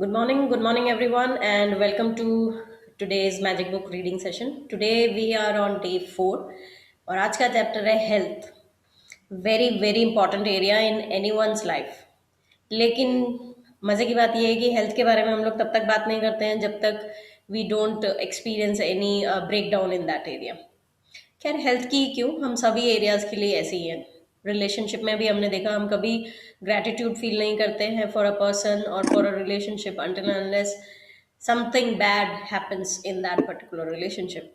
Good morning, everyone, and welcome to today's magic book reading session. Today we are on day 4 और आज का chapter है health. Very very important area in any one's life. लेकिन मज़े की बात यह है कि हेल्थ के बारे में हम लोग तब तक बात नहीं करते हैं जब तक we don't experience any break down in that area. खैर हेल्थ की क्यों, हम सभी एरियाज के लिए ऐसे ही हैं. रिलेशनशिप में भी हमने देखा, हम कभी ग्रैटिट्यूड फील नहीं करते हैं फॉर अ पर्सन और for a relationship until and unless something bad happens in that particular relationship.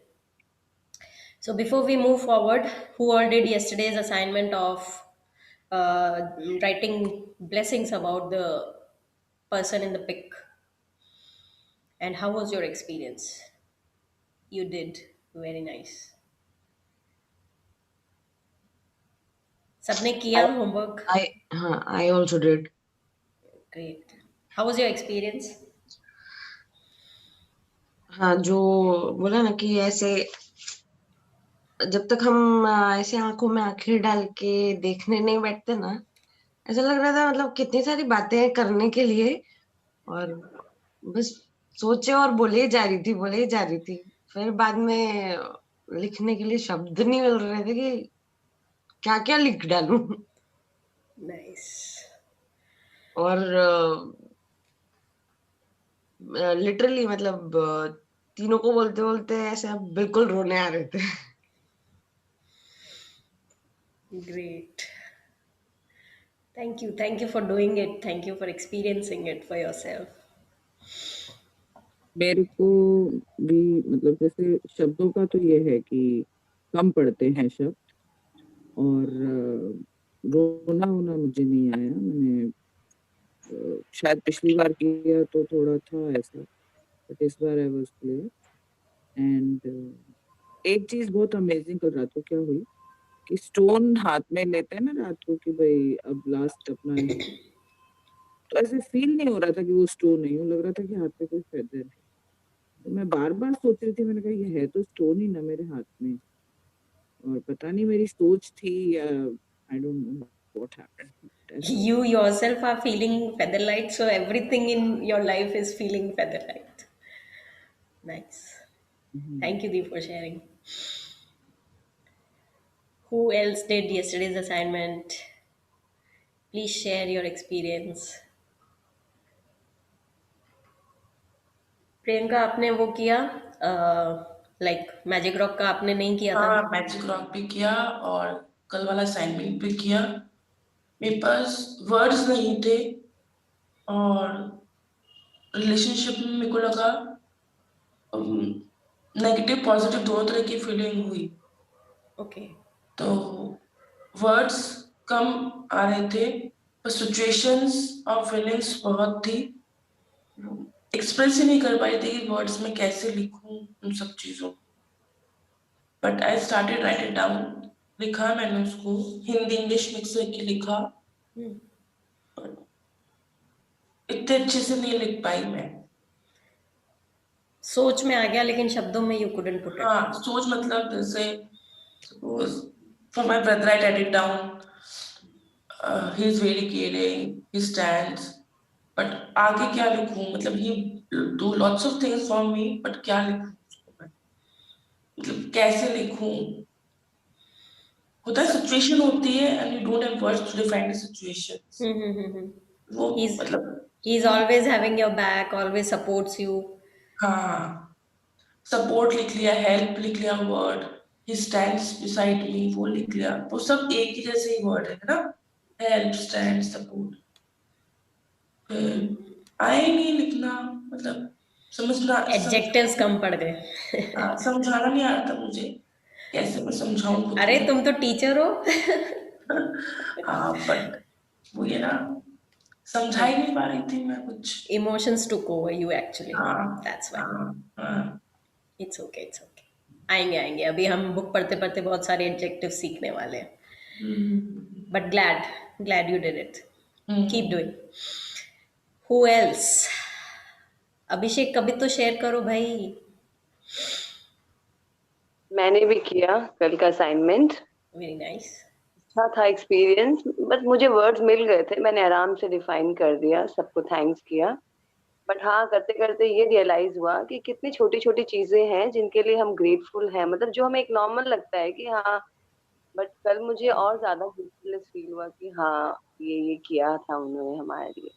So before we move forward, who all did yesterday's assignment of writing blessings about the person in the pic, and how was your experience? You did very nice. सबने किया I homework? I also did. Great. How was your experience? हाँ, जो बोला ना कि ऐसे जब तक हम ऐसे आंखों में आंखें डाल के देखने नहीं बैठते ना, ऐसा लग रहा था मतलब कितनी सारी बातें करने के लिए, और बस सोचे और बोले ही जा रही थी. फिर बाद में लिखने के लिए शब्द नहीं मिल रहे थे कि क्या क्या लिख डालूं. Nice. और लिटरली मतलब तीनों को बोलते बोलते ऐसे अब बिल्कुल रोने आ रहे थे. Great. Thank you for doing it. Thank you for experiencing it for yourself. मेरे को भी मतलब जैसे शब्दों का तो ये है कि कम पड़ते हैं शब्द, और रोना-वोना मुझे नहीं आया. मैंने शायद पिछली बार किया तो थोड़ा था ऐसा, बट इस बार आई वाज़ क्लियर. एंड एक चीज़ बहुत अमेज़िंग कल रात को क्या हुई कि स्टोन हाथ में लेते हैं ना रात को कि भई अब लास्ट अपना है, तो ऐसे फ़ील नहीं हो रहा था कि वो स्टोन है, यूँ लग रहा था कि हाथ पे कोई फेदर है. तो मैं बार-बार सोच रही थी, मैंने कहा ये है तो स्टोन ही ना मेरे हाथ में, और पता नहीं मेरी सोच थी या I don't know what happened. ऐसा You yourself are feeling feather light, so everything in your life is feeling feather light. Nice. Thank you, Deep, for sharing. Who else did yesterday's assignment? Please share your experience. Priyanka, आपने वो किया like magic rock का आपने नहीं किया था? हाँ, magic rock भी किया और कल वाला असाइनमेंट भी किया. मेरे पास वर्ड्स नहीं थे और रिलेशनशिप में मेरे को लगा नेगेटिव पॉजिटिव दोनों तरह की फीलिंग हुई. ओके. तो वर्ड्स कम आ रहे थे, पर सिचुएशंस और फीलिंग्स बहुत थी. एक्सप्रेस ही नहीं कर पाई थी कि वर्ड्स में कैसे लिखूं उन सब चीजों. But I started right it down. लिखा मैंने उसको, हिंदी इंग्लिश मिक्स करके लिखा. इतने अच्छे से नहीं लिख पाई मैं. सोच में आ गया लेकिन शब्दों में you couldn't put it. हाँ, सोच मतलब जैसे for my brother I write it down. He is very caring, he stands. But आगे क्या लिखूं, मतलब he do lots of things for me, but क्या लिखूं उसको मैं, मतलब कैसे लिखूं. होता है सिचुएशन होती है and you don't have words to define the situations. वो मतलब He's always having your back, always supports you. हाँ, सपोर्ट लिख लिया, हेल्प लिख लिया, word he stands beside me वो लिख लिया. वो सब एक ही जैसे ही वर्ड है ना, हेल्प, स्टैंड, सपोर्ट. आए नहीं लिखना, मतलब समझना, एडजेक्टिव्स कम पड़ गए. समझाना नहीं आता मुझे, कैसे मैं समझाऊं खुद अरे को. तुम तो टीचर हो. हाँ, बट वो ये ना समझा ही नहीं पा रही थी मैं कुछ. Emotions took over you actually. हाँ, That's why. हाँ. It's okay, it's okay. आएंगे आएंगे, अभी हम बुक पढ़ते पढ़ते बहुत सारे एडजेक्टिव सीखने वाले हैं. But glad you did it. Keep doing. Who else? अभिषेक, कभी तो शेयर करो भाई. मैंने भी किया कल का असाइनमेंट. Very nice. अच्छा था एक्सपीरियंस, बट मुझे वर्ड्स मिल गए थे, मैंने आराम से डिफाइन कर दिया, सबको थैंक्स किया. बट हाँ, करते करते ये रियलाइज हुआ कि कितनी छोटी छोटी चीजें हैं जिनके लिए हम ग्रेटफुल हैं, मतलब जो हमें एक नॉर्मल लगता है कि हाँ, बट कल मुझे और ज्यादा ग्रेटफुलनेस फील हुआ कि हाँ, ये किया था उन्होंने हमारे लिए।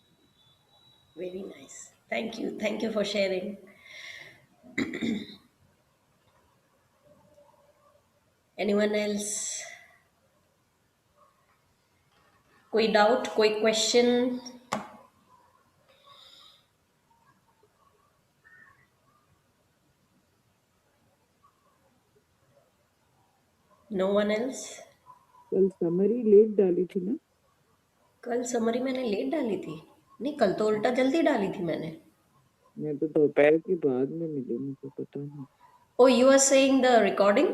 Very nice. Thank you. Thank you for sharing. Anyone else? कोई डाउट, कोई क्वेश्चन? No one else? कल समरी लेट डाली थी ना? कल समरी मैंने लेट डाली थी? नहीं, कल तो उल्टा जल्दी डाली थी मैंने. मैं तो दोपहर के बाद में मिली, मुझे पता नहीं. Oh, you are saying the recording?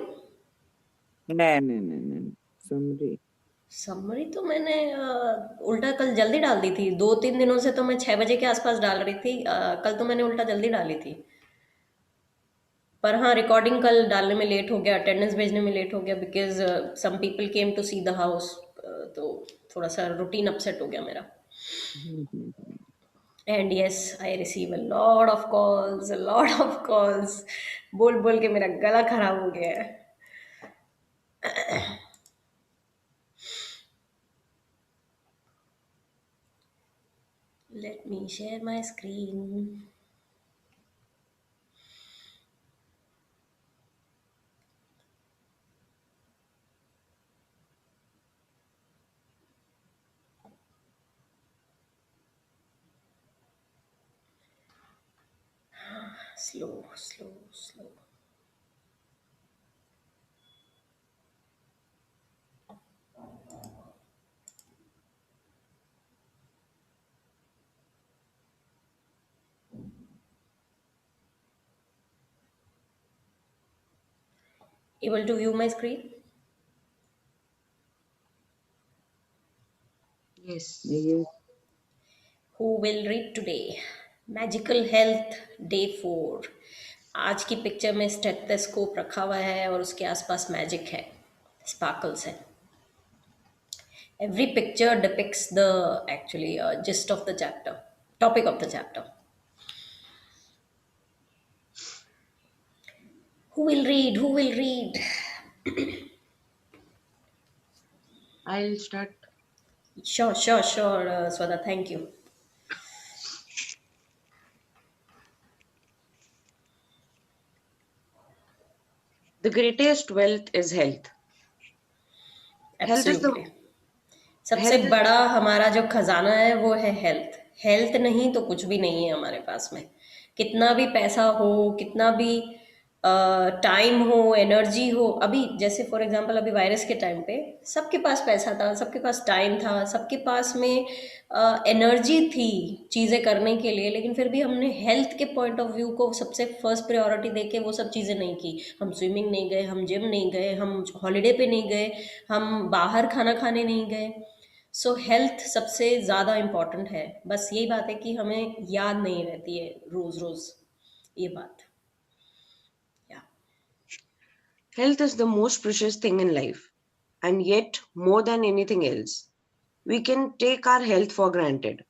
नहीं, समरी. समरी तो मैंने उल्टा कल जल्दी डाल दी थी. 2-3 दिनों से तो मैं 6 बजे के आसपास डाल रही थी. कल तो मैंने उल्टा जल्दी डाली थी. पर हाँ, रिकॉर्डिंग कल डालने में लेट हो गया, अटेंडेंस भेजने में लेट हो गया, because some people came to see the house. तो थोड़ा सा रूटीन अपसेट हो गया मेरा. Hmm. And yes, I receive a lot of calls, a lot of calls. बोल बोल के मेरा गला खराब हो गया है. Let me share my screen. Slow slow slow. Able to view my screen? Yes. Yes. Who will read today? Magical Health Day 4. आज की पिक्चर में स्टेथोस्कोप रखा हुआ है और उसके आसपास मैजिक है, स्पार्कल्स है. Every picture depicts the actually gist of the chapter, topic of the chapter. Who will read? Who will read? I'll start. Sure, Swada, thank you. The greatest wealth is health. Health is the Absolutely. सबसे health is बड़ा हमारा जो खजाना है वो है health. Health नहीं तो कुछ भी नहीं है हमारे पास में. कितना भी पैसा हो, कितना भी टाइम हो, एनर्जी हो. अभी जैसे फॉर एग्जांपल अभी वायरस के टाइम पे सबके पास पैसा था, सबके पास टाइम था, सबके पास में एनर्जी थी चीज़ें करने के लिए, लेकिन फिर भी हमने हेल्थ के पॉइंट ऑफ व्यू को सबसे फर्स्ट प्रायोरिटी देके वो सब चीज़ें नहीं की. हम स्विमिंग नहीं गए, हम जिम नहीं गए, हम हॉलीडे पे नहीं गए, हम बाहर खाना खाने नहीं गए. सो हेल्थ सबसे ज़्यादा इम्पॉर्टेंट है. बस यही बात है कि हमें याद नहीं रहती है रोज़ रोज़ ये बात. या health is the most precious thing in life, and yet more than anything else, we can take our health for granted.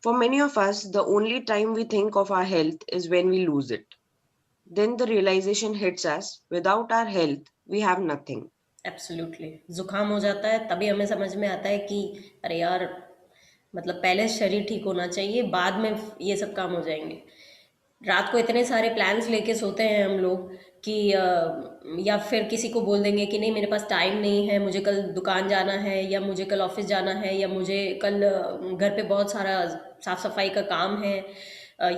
For many of us, the only time we think of our health is when we lose it. Then the realization hits us, without our health, we have nothing. Absolutely. जुकाम हो जाता है तभी हमें समझ में आता है कि अरे यार, मतलब पहले शरीर ठीक होना चाहिए, बाद में ये सब काम हो जाएंगे. रात को इतने सारे प्लान्स लेके सोते हैं हम लोग कि या फिर किसी को बोल देंगे कि नहीं मेरे पास टाइम नहीं है, मुझे कल दुकान जाना है, या मुझे कल ऑफिस जाना है, या मुझे कल घर पे बहुत सारा साफ सफाई का काम है,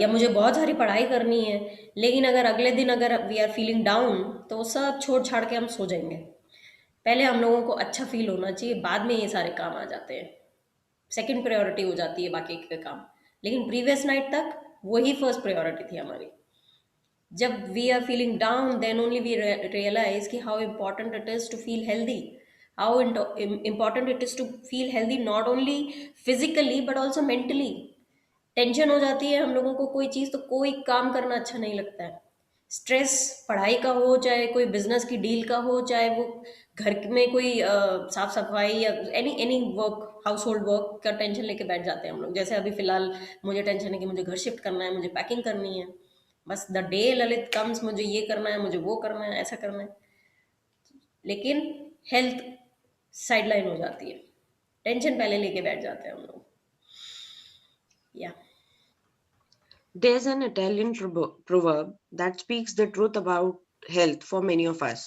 या मुझे बहुत सारी पढ़ाई करनी है. लेकिन अगर अगले दिन अगर वी आर फीलिंग डाउन तो वो सब छोड़ छाड़ के हम सो जाएंगे. पहले हम लोगों को अच्छा फील होना चाहिए, बाद में ये सारे काम आ जाते हैं. सेकंड प्रायोरिटी हो जाती है बाकी के काम. लेकिन प्रीवियस नाइट तक वही फर्स्ट प्रायोरिटी थी हमारी. जब we are feeling down then only we realize कि how important it is to feel healthy. How important it is to feel healthy, not only physically but also mentally. Tension हो जाती है हम लोगों को कोई चीज़ तो कोई काम करना अच्छा नहीं लगता है. स्ट्रेस पढ़ाई का हो, चाहे कोई बिजनेस की डील का हो, चाहे वो घर में कोई साफ सफाई या any any work, house hold work का टेंशन लेके बैठ जाते हैं हम लोग। जैसे अभी फिलहाल मुझे टेंशन है कि मुझे घर शिफ्ट करना है, मुझे पैकिंग करनी है। बस द डे ललित कम्स, मुझे ये करना है, मुझे वो करना है, ऐसा करना है। लेकिन हेल्थ साइडलाइन हो जाती है, टेंशन पहले लेके बैठ जाते हैं हम लोग। या There's an Italian proverb that speaks the truth about health for many of us.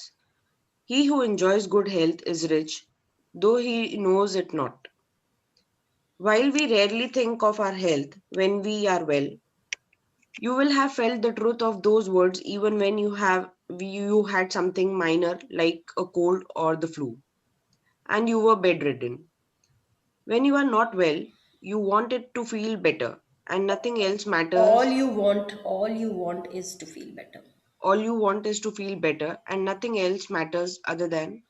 He who enjoys good health is rich, though he knows it not. While we rarely think of our health when we are well, you will have felt the truth of those words even when you had something minor like a cold or the flu and you were bedridden. When you are not well, you want it to feel better and nothing else all matters. you want, all you want is to feel better. All you want is to feel better and nothing else matters other than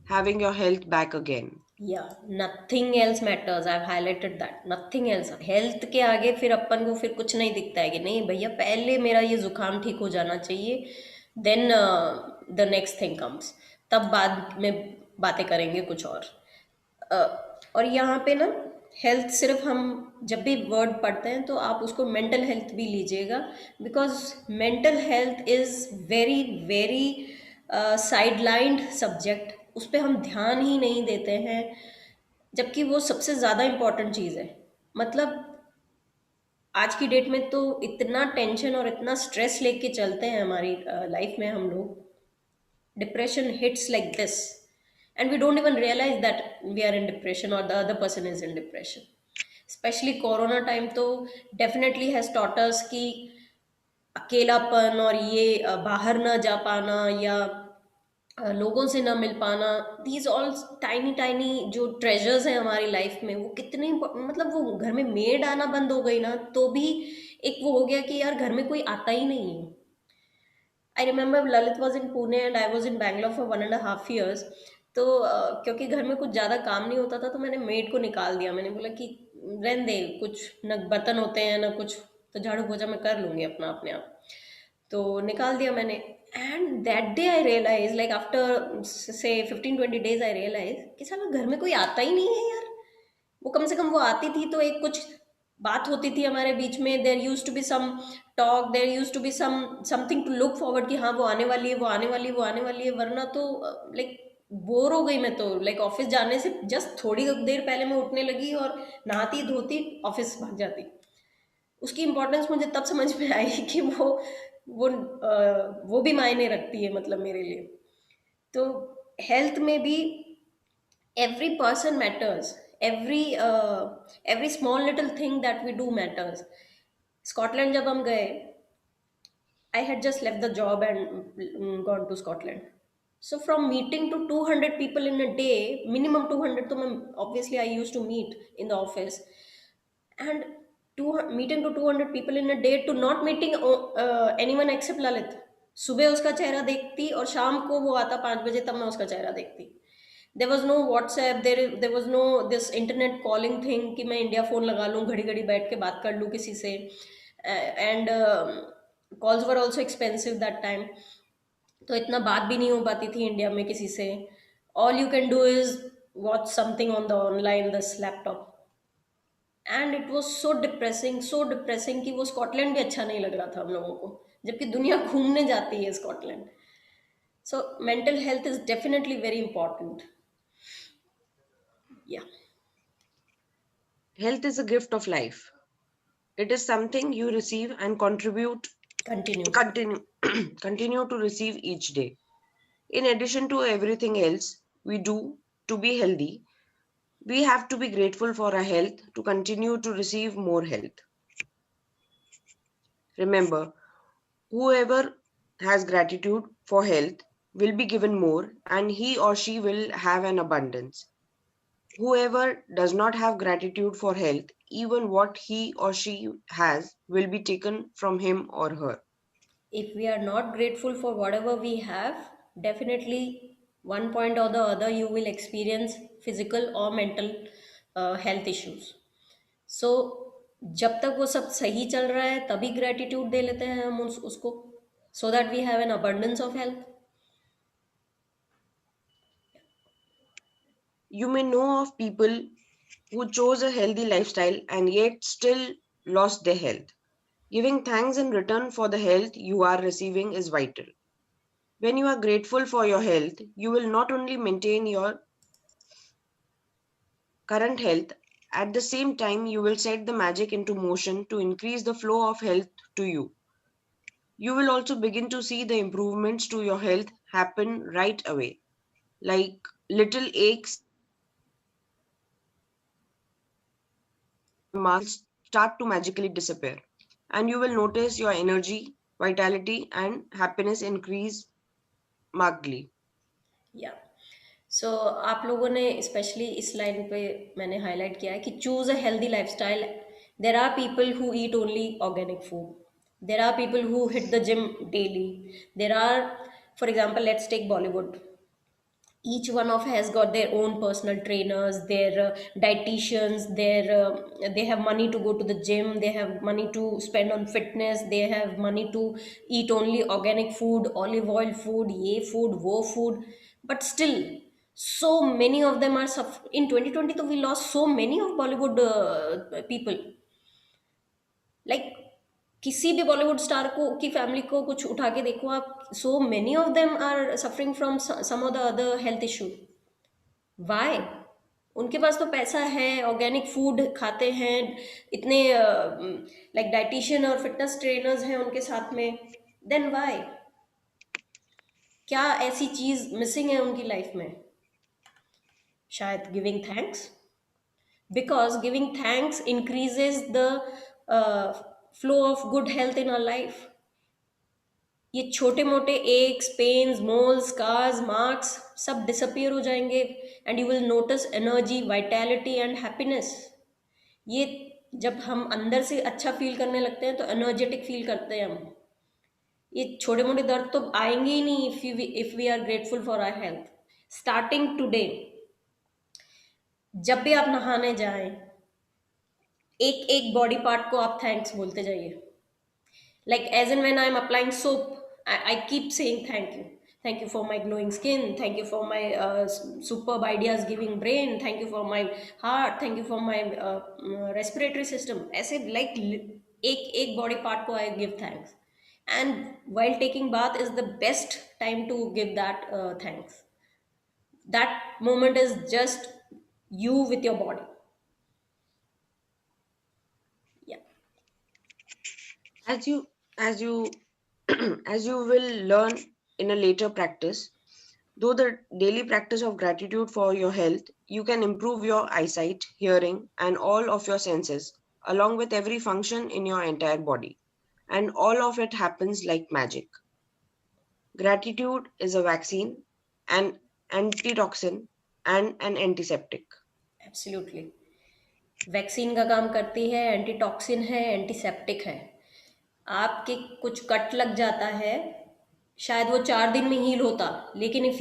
having your health back again. या nothing else matters, I highlighted that, nothing else. Health के आगे फिर अपन को फिर कुछ नहीं दिखता है कि नहीं भैया पहले मेरा ये जुकाम ठीक हो जाना चाहिए, then the next thing comes, तब बाद में बातें करेंगे कुछ और। और यहाँ पे ना हेल्थ सिर्फ हम जब भी वर्ड पढ़ते हैं तो आप उसको मेंटल हेल्थ भी लीजिएगा, because mental health is very very sidelined subject. उस पर हम ध्यान ही नहीं देते हैं, जबकि वो सबसे ज़्यादा इम्पॉर्टेंट चीज़ है। मतलब आज की डेट में तो इतना टेंशन और इतना स्ट्रेस लेके चलते हैं हमारी लाइफ में हम लोग, depression hits like this and we don't even realize that we are in depression or the other person is in depression. Especially corona time तो definitely has taught us कि अकेलापन और ये बाहर ना जा पाना या लोगों से ना मिल पाना, दीज ऑल टाइनी टाइनी जो ट्रेजर्स हैं हमारी लाइफ में, वो कितने मतलब वो घर में मेड आना बंद हो गई ना तो भी एक वो हो गया कि यार घर में कोई आता ही नहीं है। I remember Lalit was in Pune and I was in Bangalore for 1.5 years। तो क्योंकि घर में कुछ ज़्यादा काम नहीं होता था तो मैंने मेड को निकाल दिया। मैंने बोला कि रहने दे, कुछ न बर्तन होते हैं ना कुछ, तो झाड़ू पोछा मैं कर लूँगी अपना अपने आप। तो निकाल दिया मैंने। And that day I realize, like after से 15-20 days आई रियलाइज कि साला घर में कोई आता ही नहीं है यार। वो कम से कम वो आती थी तो एक कुछ बात होती थी हमारे बीच में, there used to be some talk, there used to be something to look forward कि हाँ वो आने वाली है, वो आने वाली है, वो आने वाली है। वरना तो लाइक बोर हो गई मैं तो। लाइक ऑफिस जाने से जस्ट थोड़ी देर पहले मैं उठने लगी और नहाती धोती ऑफिस भाग जाती। उसकी इम्पोर्टेंस मुझे तब समझ में आई कि वो भी मायने रखती है मतलब मेरे लिए। तो हेल्थ में भी every person matters, every small little thing that we do matters। Scotland जब हम गए, I had just left the job and gone to Scotland. So from meeting to 200 people in a day, minimum 200 तो मैं obviously I used to meet in the office, and meeting to 200 people in a day to not meeting anyone except Lalit। सुबह उसका चेहरा देखती और शाम को वो आता 5 बजे, तब मैं उसका चेहरा देखती। There was no WhatsApp, there was no this internet calling thing कि मैं इंडिया फ़ोन लगा लूँ घड़ी घड़ी बैठ के बात कर लूँ किसी से। And calls were also expensive that time, तो इतना बात भी नहीं हो पाती थी इंडिया में किसी से। All you can do is watch something on the online this laptop. And it was so depressing कि वो स्कॉटलैंड भी अच्छा नहीं लग रहा था हम लोगों को, जबकि दुनिया घूमने जाती है Scotland. So mental health is definitely very important. या Health is a gift of life. It is something you receive and continue continue to receive each day. In addition to everything else we do to be healthy, we have to be grateful for our health to continue to receive more health. Remember, whoever has gratitude for health will be given more and he or she will have an abundance. Whoever does not have gratitude for health, even what he or she has will be taken from him or her. if we are not grateful for whatever we have, definitely one point or the other you will experience physical or mental health issues। So जब तक वो सब सही चल रहा है तभी gratitude दे लेते हैं हम उसको, so that we have an abundance of health. You may know of people who chose a healthy lifestyle and yet still lost their health. Giving thanks in return for the health you are receiving is vital. When you are grateful for your health, you will not only maintain your current health, at the same time, you will set the magic into motion to increase the flow of health to you. You will also begin to see the improvements to your health happen right away, like little aches marks start to magically disappear, and you will notice your energy, vitality, and happiness increase markedly. या सो आप लोगों ने specially इस line पे मैंने highlight किया है कि choose a healthy lifestyle. There are people who eat only organic food. There are people who hit the gym daily. There are, for example, let's take Bollywood. Each one of has got their own personal trainers, their dietitians, they have money to go to the gym, they have money to spend on fitness, they have money to eat only organic food, olive oil food, ye food, wo food. But still, so many of them are in 2020, so we lost so many of Bollywood people. Like किसी भी Bollywood star को की family को कुछ उठा के देखो आप, so many of them are suffering from some of the other health issue. Why? उनके पास तो पैसा है, ऑर्गेनिक फूड खाते हैं, इतने लाइक डाइटिशियन और फिटनेस ट्रेनर्स हैं उनके साथ में. Then why? क्या ऐसी चीज मिसिंग है उनकी लाइफ में? शायद giving thanks. Because giving thanks increases the flow of good health in our life. ये छोटे मोटे aches, pains, moles, scars, marks सब डिसअपियर हो जाएंगे, and you will notice energy, vitality and happiness. ये जब हम अंदर से अच्छा फील करने लगते हैं तो एनर्जेटिक फील करते हैं हम. ये छोटे मोटे दर्द तो आएंगे ही नहीं if we are grateful for our health. Starting today, जब भी आप नहाने जाएं, एक एक बॉडी पार्ट को आप थैंक्स बोलते जाइए. Like as and when I'm applying soap, I keep saying thank you. Thank you for my glowing skin, thank you for my superb ideas giving brain, thank you for my heart, thank you for my respiratory system. ऐसे like एक एक body part को I give thanks. And while taking bath is the best time to give that thanks. That moment is just you with your body. Yeah. As you as you will learn in a later practice, though the daily practice of gratitude for your health, you can improve your eyesight, hearing, and all of your senses, along with every function in your entire body. And all of it happens like magic. Gratitude is a vaccine, an antitoxin, and an antiseptic. Absolutely. Vaccine का काम करती है, antitoxin है, antiseptic है. आपके कुछ cut लग जाता है, शायद वो 4 दिन में हील होता, लेकिन if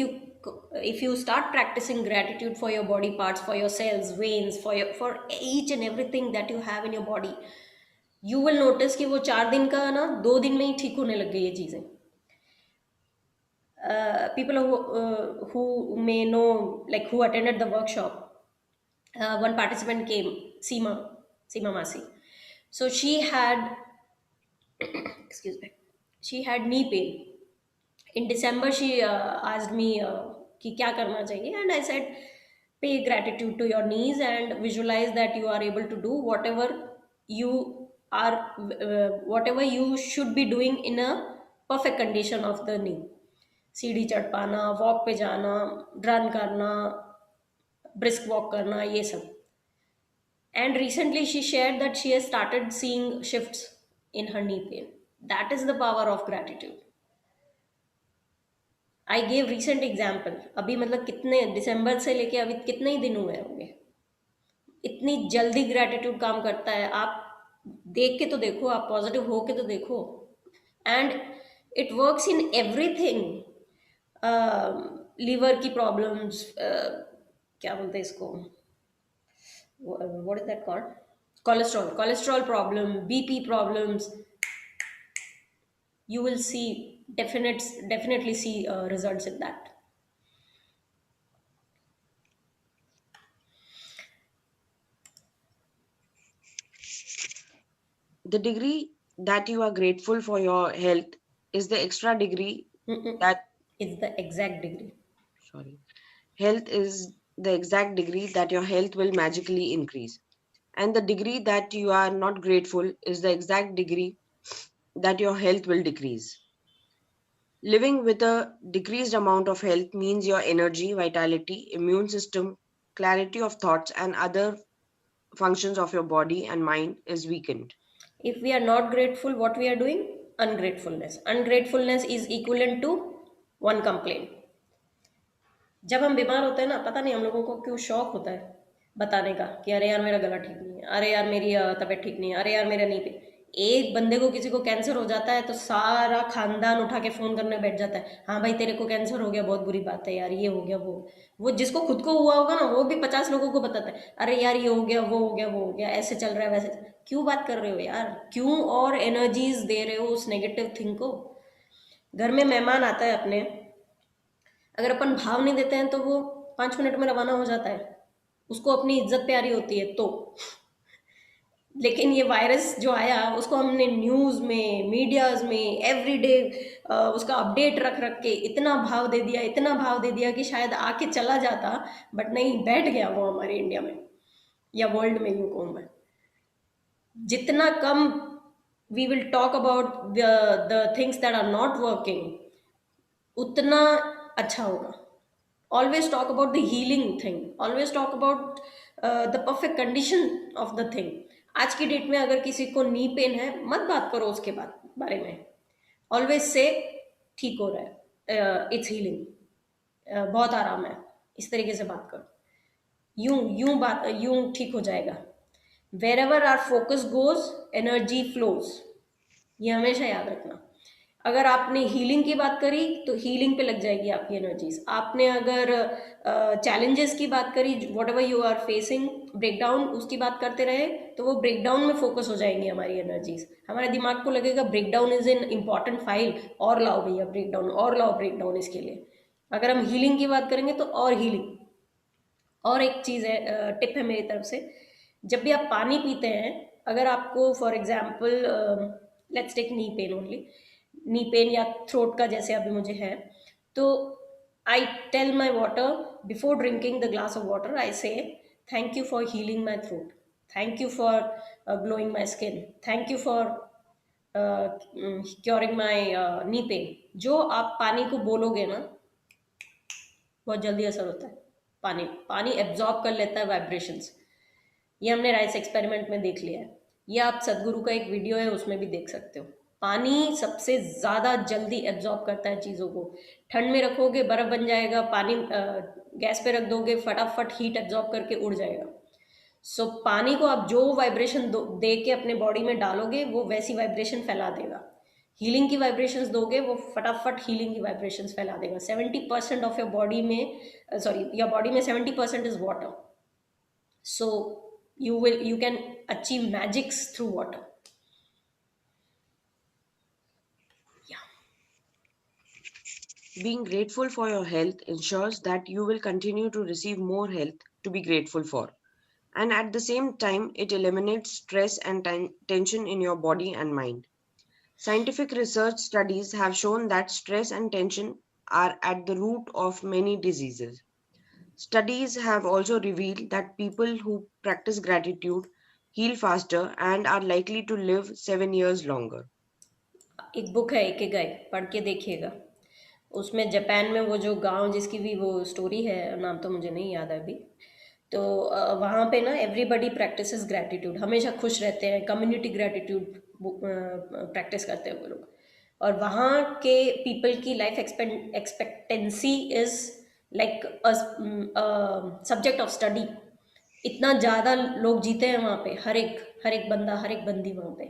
you start practising gratitude for your body parts, for your cells, veins, for each and everything that you have in your body, you will notice कि वो 4 दिन का ना 2 दिन में ही ठीक होने लग गई ये चीज़ें. People who may know, like who attended the workshop, one participant came, Seema Masi. So she had, excuse me, she had knee pain. In December, she asked me कि क्या करना चाहिए, and I said, pay gratitude to your knees and visualize that you are able to do you whatever you should be doing in a perfect condition of the knee. सीढ़ी चढ़ पाना, walk पे जाना, run करना, brisk walk करना, ये सब. And recently she shared that she has started seeing shifts in her knee pain. That is the power of gratitude. I gave recent example. अभी मतलब कितने दिसंबर से लेके अभी कितने ही दिन हुए होंगे, इतनी जल्दी ग्रेटिट्यूड काम करता है. आप देख के तो देखो, आप पॉजिटिव हो के तो देखो. And it works in everything. Liver की प्रॉब्लम्स, क्या बोलते हैं इसको, what is that called, cholesterol problem, BP problems, you will see definitely see results in that. The degree that you are grateful for your health is the extra degree that It's the exact degree. sorry health is the exact degree that your health will magically increase, and the degree that you are not grateful is the exact degree that your health will decrease. Living with a decreased amount of health means your energy, vitality, immune system, clarity of thoughts, and other functions of your body and mind is weakened. If we are not grateful, what we are doing? Ungratefulness. Ungratefulness is equivalent to one complaint. जब हम बीमार होते हैं ना, पता नहीं हम लोगों को क्यों शौक होता है बताने का कि अरे यार मेरा गला ठीक नहीं है, अरे यार मेरी तबीयत ठीक नहीं है, अरे यार मेरा नी पे। एक बंदे को किसी को कैंसर हो जाता है तो सारा खानदान उठा के फोन करने बैठ जाता है, हाँ भाई तेरे को कैंसर हो गया, बहुत बुरी बात है यार, ये हो गया वो जिसको खुद को हुआ होगा ना वो भी 50 लोगों को बताता है, अरे यार ये हो गया, वो हो गया, वो हो गया, ऐसे चल रहा है वैसे क्यों बात कर रहे हो यार, क्यों और एनर्जीज दे रहे हो उस नेगेटिव थिंग को। घर में मेहमान आता है अपने, अगर अपन भाव नहीं देते हैं तो वो 5 मिनट में रवाना हो जाता है, उसको अपनी इज्जत प्यारी होती है तो। लेकिन ये वायरस जो आया उसको हमने न्यूज़ में, मीडियाज में एवरीडे उसका अपडेट रख रख के इतना भाव दे दिया, इतना भाव दे दिया कि शायद आके चला जाता, बट नहीं, बैठ गया वो हमारे इंडिया में या वर्ल्ड में, यूँ कहूँ मैं। जितना कम we will talk about the things that are not working, उतना अच्छा होगा। Always talk about the healing thing, always talk about the perfect condition of the thing। आज की डेट में अगर किसी को नी पेन है, मत बात करो उसके बारे में, ऑलवेज से ठीक हो रहा है, इट्स हीलिंग, बहुत आराम है, इस तरीके से बात करो, यूं ठीक हो जाएगा। Wherever our focus goes energy flows, ये हमेशा याद रखना। अगर आपने हीलिंग की बात करी तो हीलिंग पे लग जाएगी आपकी एनर्जीज। आपने अगर चैलेंजेस की बात करी, whatever you are facing, breakdown उसकी बात करते रहे तो वो ब्रेकडाउन में फोकस हो जाएंगी हमारी एनर्जीज। हमारे दिमाग को लगेगा breakdown is an important file, और लाओ भैया ब्रेकडाउन, और लाओ ब्रेकडाउन इसके लिए। अगर हम हीलिंग की बात करेंगे तो और हीलिंग। और एक चीज़ है, टिप है मेरी तरफ से, जब भी आप पानी पीते हैं, अगर आपको for example let's take knee pain only, knee pain या थ्रोट का जैसे अभी मुझे है, तो I tell my water before drinking the glass of water, I say thank you for healing my throat, thank you for glowing my skin, thank you for curing my knee pain. जो आप पानी को बोलोगे ना, बहुत जल्दी असर होता है। पानी एब्जॉर्ब कर लेता है वाइब्रेशंस। ये हमने राइस एक्सपेरिमेंट में देख लिया है, ये आप सदगुरु का एक वीडियो है उसमें भी देख सकते हो। पानी सबसे ज़्यादा जल्दी एब्जॉर्ब करता है चीज़ों को। ठंड में रखोगे बर्फ़ बन जाएगा, पानी गैस पे रख दोगे फटाफट हीट एब्जॉर्ब करके उड़ जाएगा। सो पानी को आप जो वाइब्रेशन दे के अपने बॉडी में डालोगे वो वैसी वाइब्रेशन फैला देगा। हीलिंग की वाइब्रेशंस दोगे वो फटाफट हीलिंग की वाइब्रेशंस फैला देगा। 70% ऑफ योर बॉडी में, योर बॉडी में 70% is water, so you can achieve magics through water। Yeah. Being grateful for your health ensures that you will continue to receive more health to be grateful for, and at the same time it eliminates stress and tension in your body and mind. Scientific research studies have shown that stress and tension are at the root of many diseases. Studies have also revealed that people who practice gratitude heal faster and are likely to live 7 years longer. एक book है Ikigai, पढ़ के देखिएगा। उसमें Japan में वो जो गांव जिसकी भी वो स्टोरी है, नाम तो मुझे नहीं याद है अभी, तो वहाँ पे ना एवरीबडी प्रैक्टिसेस ग्रैटिट्यूड, हमेशा खुश रहते हैं, कम्युनिटी ग्रैटिट्यूड प्रैक्टिस करते हैं वो लोग। और वहाँ के पीपल की life expectancy is like subject of study. इतना ज़्यादा लोग जीते हैं वहाँ पे, हर एक बंदा, हर एक बंदी वहाँ पे।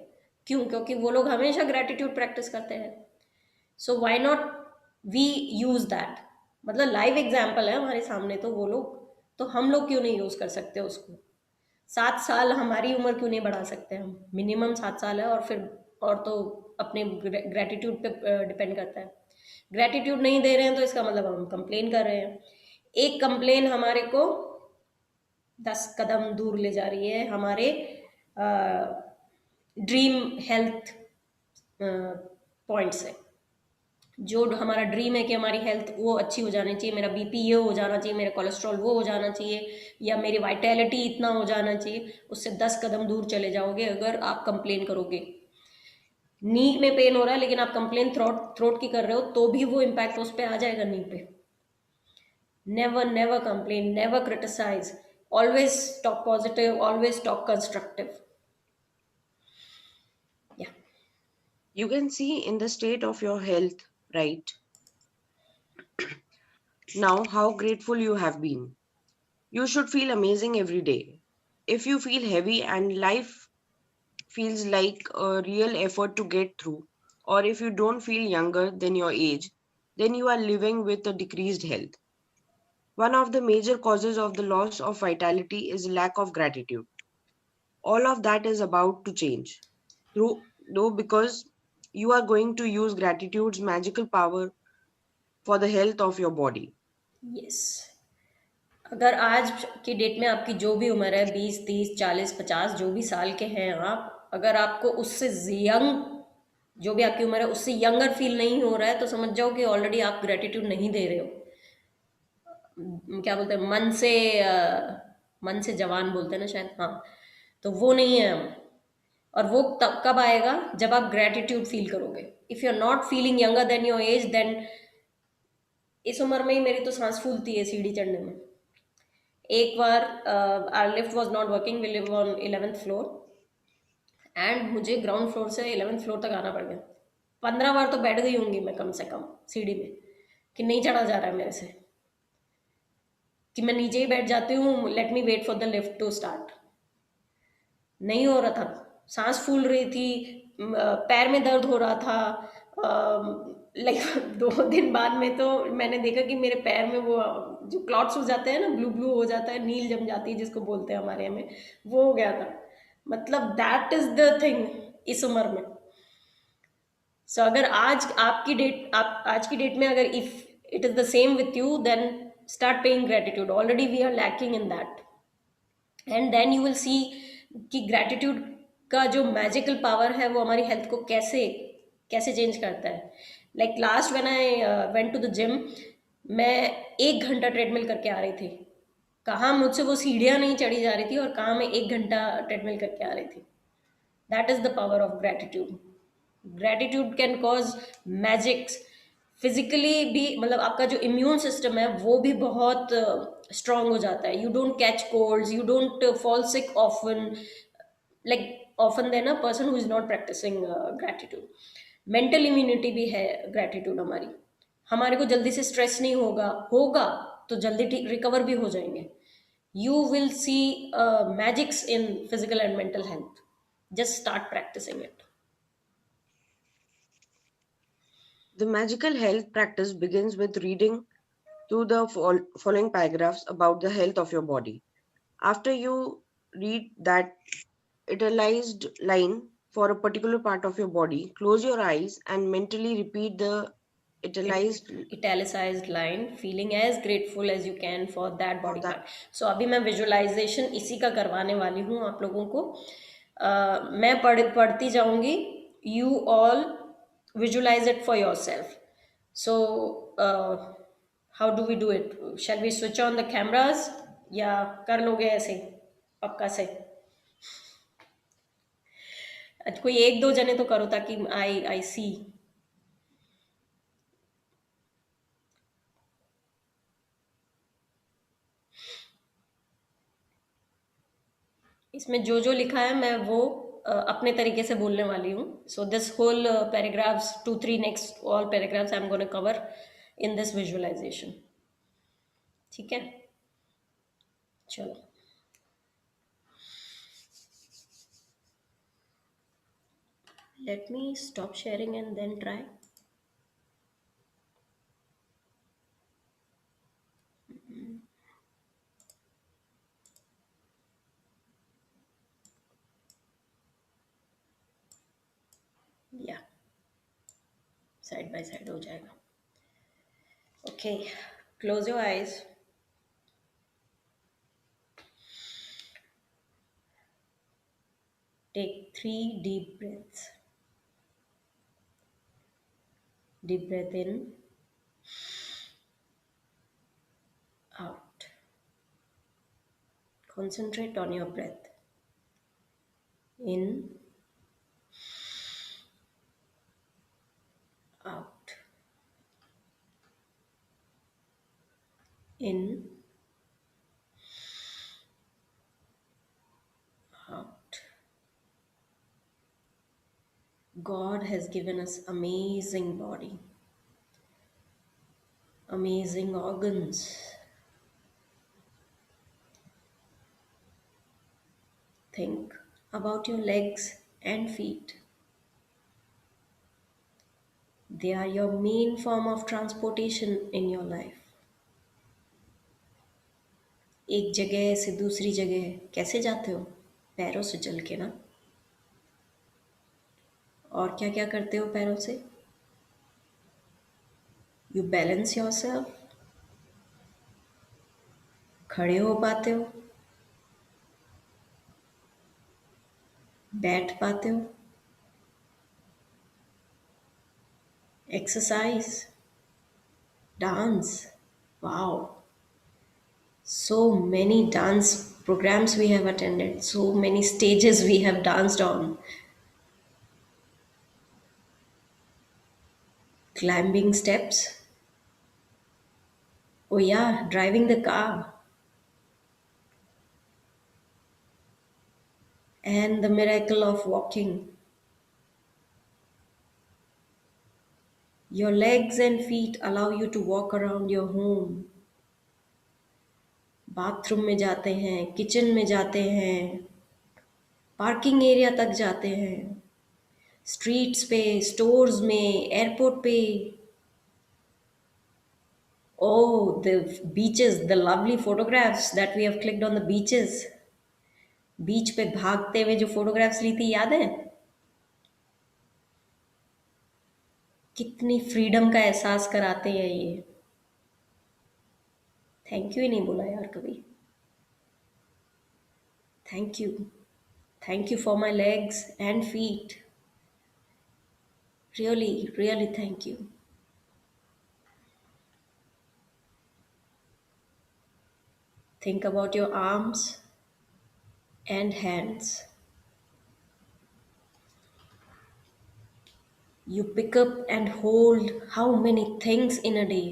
क्यों? क्योंकि वो लोग हमेशा ग्रैटिट्यूड प्रैक्टिस करते हैं। So why not we use that, मतलब लाइव एग्जाम्पल है हमारे सामने, तो वो लोग, तो हम लोग क्यों नहीं यूज़ कर सकते उसको। 7 साल हमारी उम्र क्यों नहीं बढ़ा सकते हम? मिनिमम 7 साल है, और फिर और तो अपने ग्रैटिट्यूड पे डिपेंड करता है। ग्रैटिट्यूड नहीं दे रहे हैं तो इसका मतलब हम कंप्लेन कर रहे हैं। एक कंप्लेन हमारे को 10 कदम दूर ले जा रही है हमारे ड्रीम हेल्थ पॉइंट्स है। जो हमारा ड्रीम है कि हमारी हेल्थ वो अच्छी हो जानी चाहिए, मेरा बीपी ये हो जाना चाहिए, मेरा कोलेस्ट्रॉल वो हो जाना चाहिए, या मेरी वाइटैलिटी इतना हो जाना चाहिए, उससे 10 कदम दूर चले जाओगे अगर आप कंप्लेन करोगे। नी में पेन हो रहा है लेकिन आप कंप्लेन थ्रोट की कर रहे हो, तो भी वो इम्पैक्ट उस पर आ जाएगा नी पे। Never complain, never criticise, always talk positive, always talk constructive. या You can see in the state of your health right now how grateful you have been. You should feel amazing every day. If you feel heavy and life feels like a real effort to get through, or if you don't feel younger than your age, then you are living with a decreased health. One of the major causes of the loss of vitality is lack of gratitude. All of that is about to change. Though because you are going to use gratitude's magical power for the health of your body. Yes, अगर आज की date में आपकी जो भी उम्र है, 20, 30, 40, 50, जो भी साल के हैं आप, अगर आपको उससे यंग, जो भी आपकी उम्र है उससे यंगर फील नहीं हो रहा है, तो समझ जाओ कि ऑलरेडी आप ग्रेटिट्यूड नहीं दे रहे हो। क्या बोलते हैं, मन से जवान बोलते हैं ना शायद, हाँ, तो वो नहीं है हम। और वो तब कब आएगा जब आप ग्रेटिट्यूड फील करोगे। If you are not feeling younger than your age, then इस उम्र में ही मेरी तो सांस फूलती है सीढ़ी चढ़ने में। एक बार our lift was not working, we live on 11th floor, and मुझे ग्राउंड फ्लोर से 11th फ्लोर तक आना पड़ गया। 15 बार तो बैठ गई होंगी मैं कम से कम सीढ़ी में, कि नहीं चढ़ा जा रहा है मेरे से, कि मैं नीचे ही बैठ जाती हूँ, let me wait for the lift to start. नहीं हो रहा था, सांस फूल रही थी, पैर में दर्द हो रहा था। लाइक 2 दिन बाद में तो मैंने देखा कि मेरे पैर में वो जो क्लॉट्स हो जाते हैं ना, ब्लू ब्लू हो जाता है, नील जम जाती है जिसको बोलते हैं हमारे यहाँ में, वो हो गया था। मतलब दैट इज द थिंग इस उम्र में। सो अगर आज की डेट में अगर if it is the same with you, then start paying gratitude. Already we are lacking in that, and then you will see कि ग्रैटिट्यूड का जो मैजिकल पावर है वो हमारी हेल्थ को कैसे कैसे चेंज करता है। Like last when I went to the gym, मैं 1 घंटा ट्रेडमिल करके आ रही थी। कहाँ मुझसे वो सीढ़ियाँ नहीं चढ़ी जा रही थी, और कहाँ मैं 1 घंटा ट्रेडमिल करके आ रही थी। That is the power of gratitude. Gratitude can cause magics physically भी, मतलब आपका जो इम्यून सिस्टम है वो भी बहुत स्ट्रांग हो जाता है। You don't catch colds, you don't fall sick often, like often than a person who is not practising gratitude. Mental immunity भी है ग्रैटिट्यूड हमारी। हमारे को जल्दी से स्ट्रेस नहीं होगा तो जल्दी रिकवर भी हो जाएंगे। You will see magics in physical and mental health. Just start practising it. The magical health practice begins with reading through the following paragraphs about the health of your body. After you read that italicized line for a particular part of your body, close your eyes and mentally repeat the italicized italicized line, feeling as grateful as you can for that for body that. part. So अभी मैं visualisation इसी का करवाने वाली हूँ आप लोगों को। मैं पढ़ती जाऊंगी, you all visualise it for yourself. So how do we do it? Shall we switch on the cameras, या कर लोगे ऐसे पक्का से? कोई 1-2 जने तो करो ताकि आई सी। इसमें जो जो लिखा है मैं वो अपने तरीके से बोलने वाली हूँ। So this whole paragraphs 2-3 next all paragraphs I am gonna cover in this visualisation. ठीक है, चलो। Let me stop sharing and then try. या साइड बाय साइड हो जाएगा। Okay, close your eyes. Take 3 deep breaths. Deep breath in, out. Concentrate on your breath. In, out. In, out. God has given us amazing body, amazing organs. Think about your legs and feet. They are your main form of transportation in your life. एक जगह से दूसरी जगह कैसे जाते हो? पैरों से चल के ना। और क्या क्या करते हो पैरों से? यू बैलेंस योरसेल्फ, खड़े हो पाते हो, बैठ पाते हो, exercise, dance. Wow, so many dance programs we have attended, so many stages we have danced on. Climbing steps. Oh yeah, driving the car. And the miracle of walking. Your legs and feet allow you to walk around your home. Bathroom में जाते हैं, kitchen में जाते हैं, parking area तक जाते हैं, streets पे, स्टोर्स में, एयरपोर्ट पे. Oh, the beaches, the lovely photographs that we have clicked on the beaches. बीच पे भागते हुए जो फोटोग्राफ्स ली थी, याद है? कितनी फ्रीडम का एहसास कराते हैं ये. थैंक यू ही नहीं बोला यार कभी. Thank you. Thank you for my legs and feet. Really really thank you. Think about your arms and hands. You pick up and hold how many things in a day?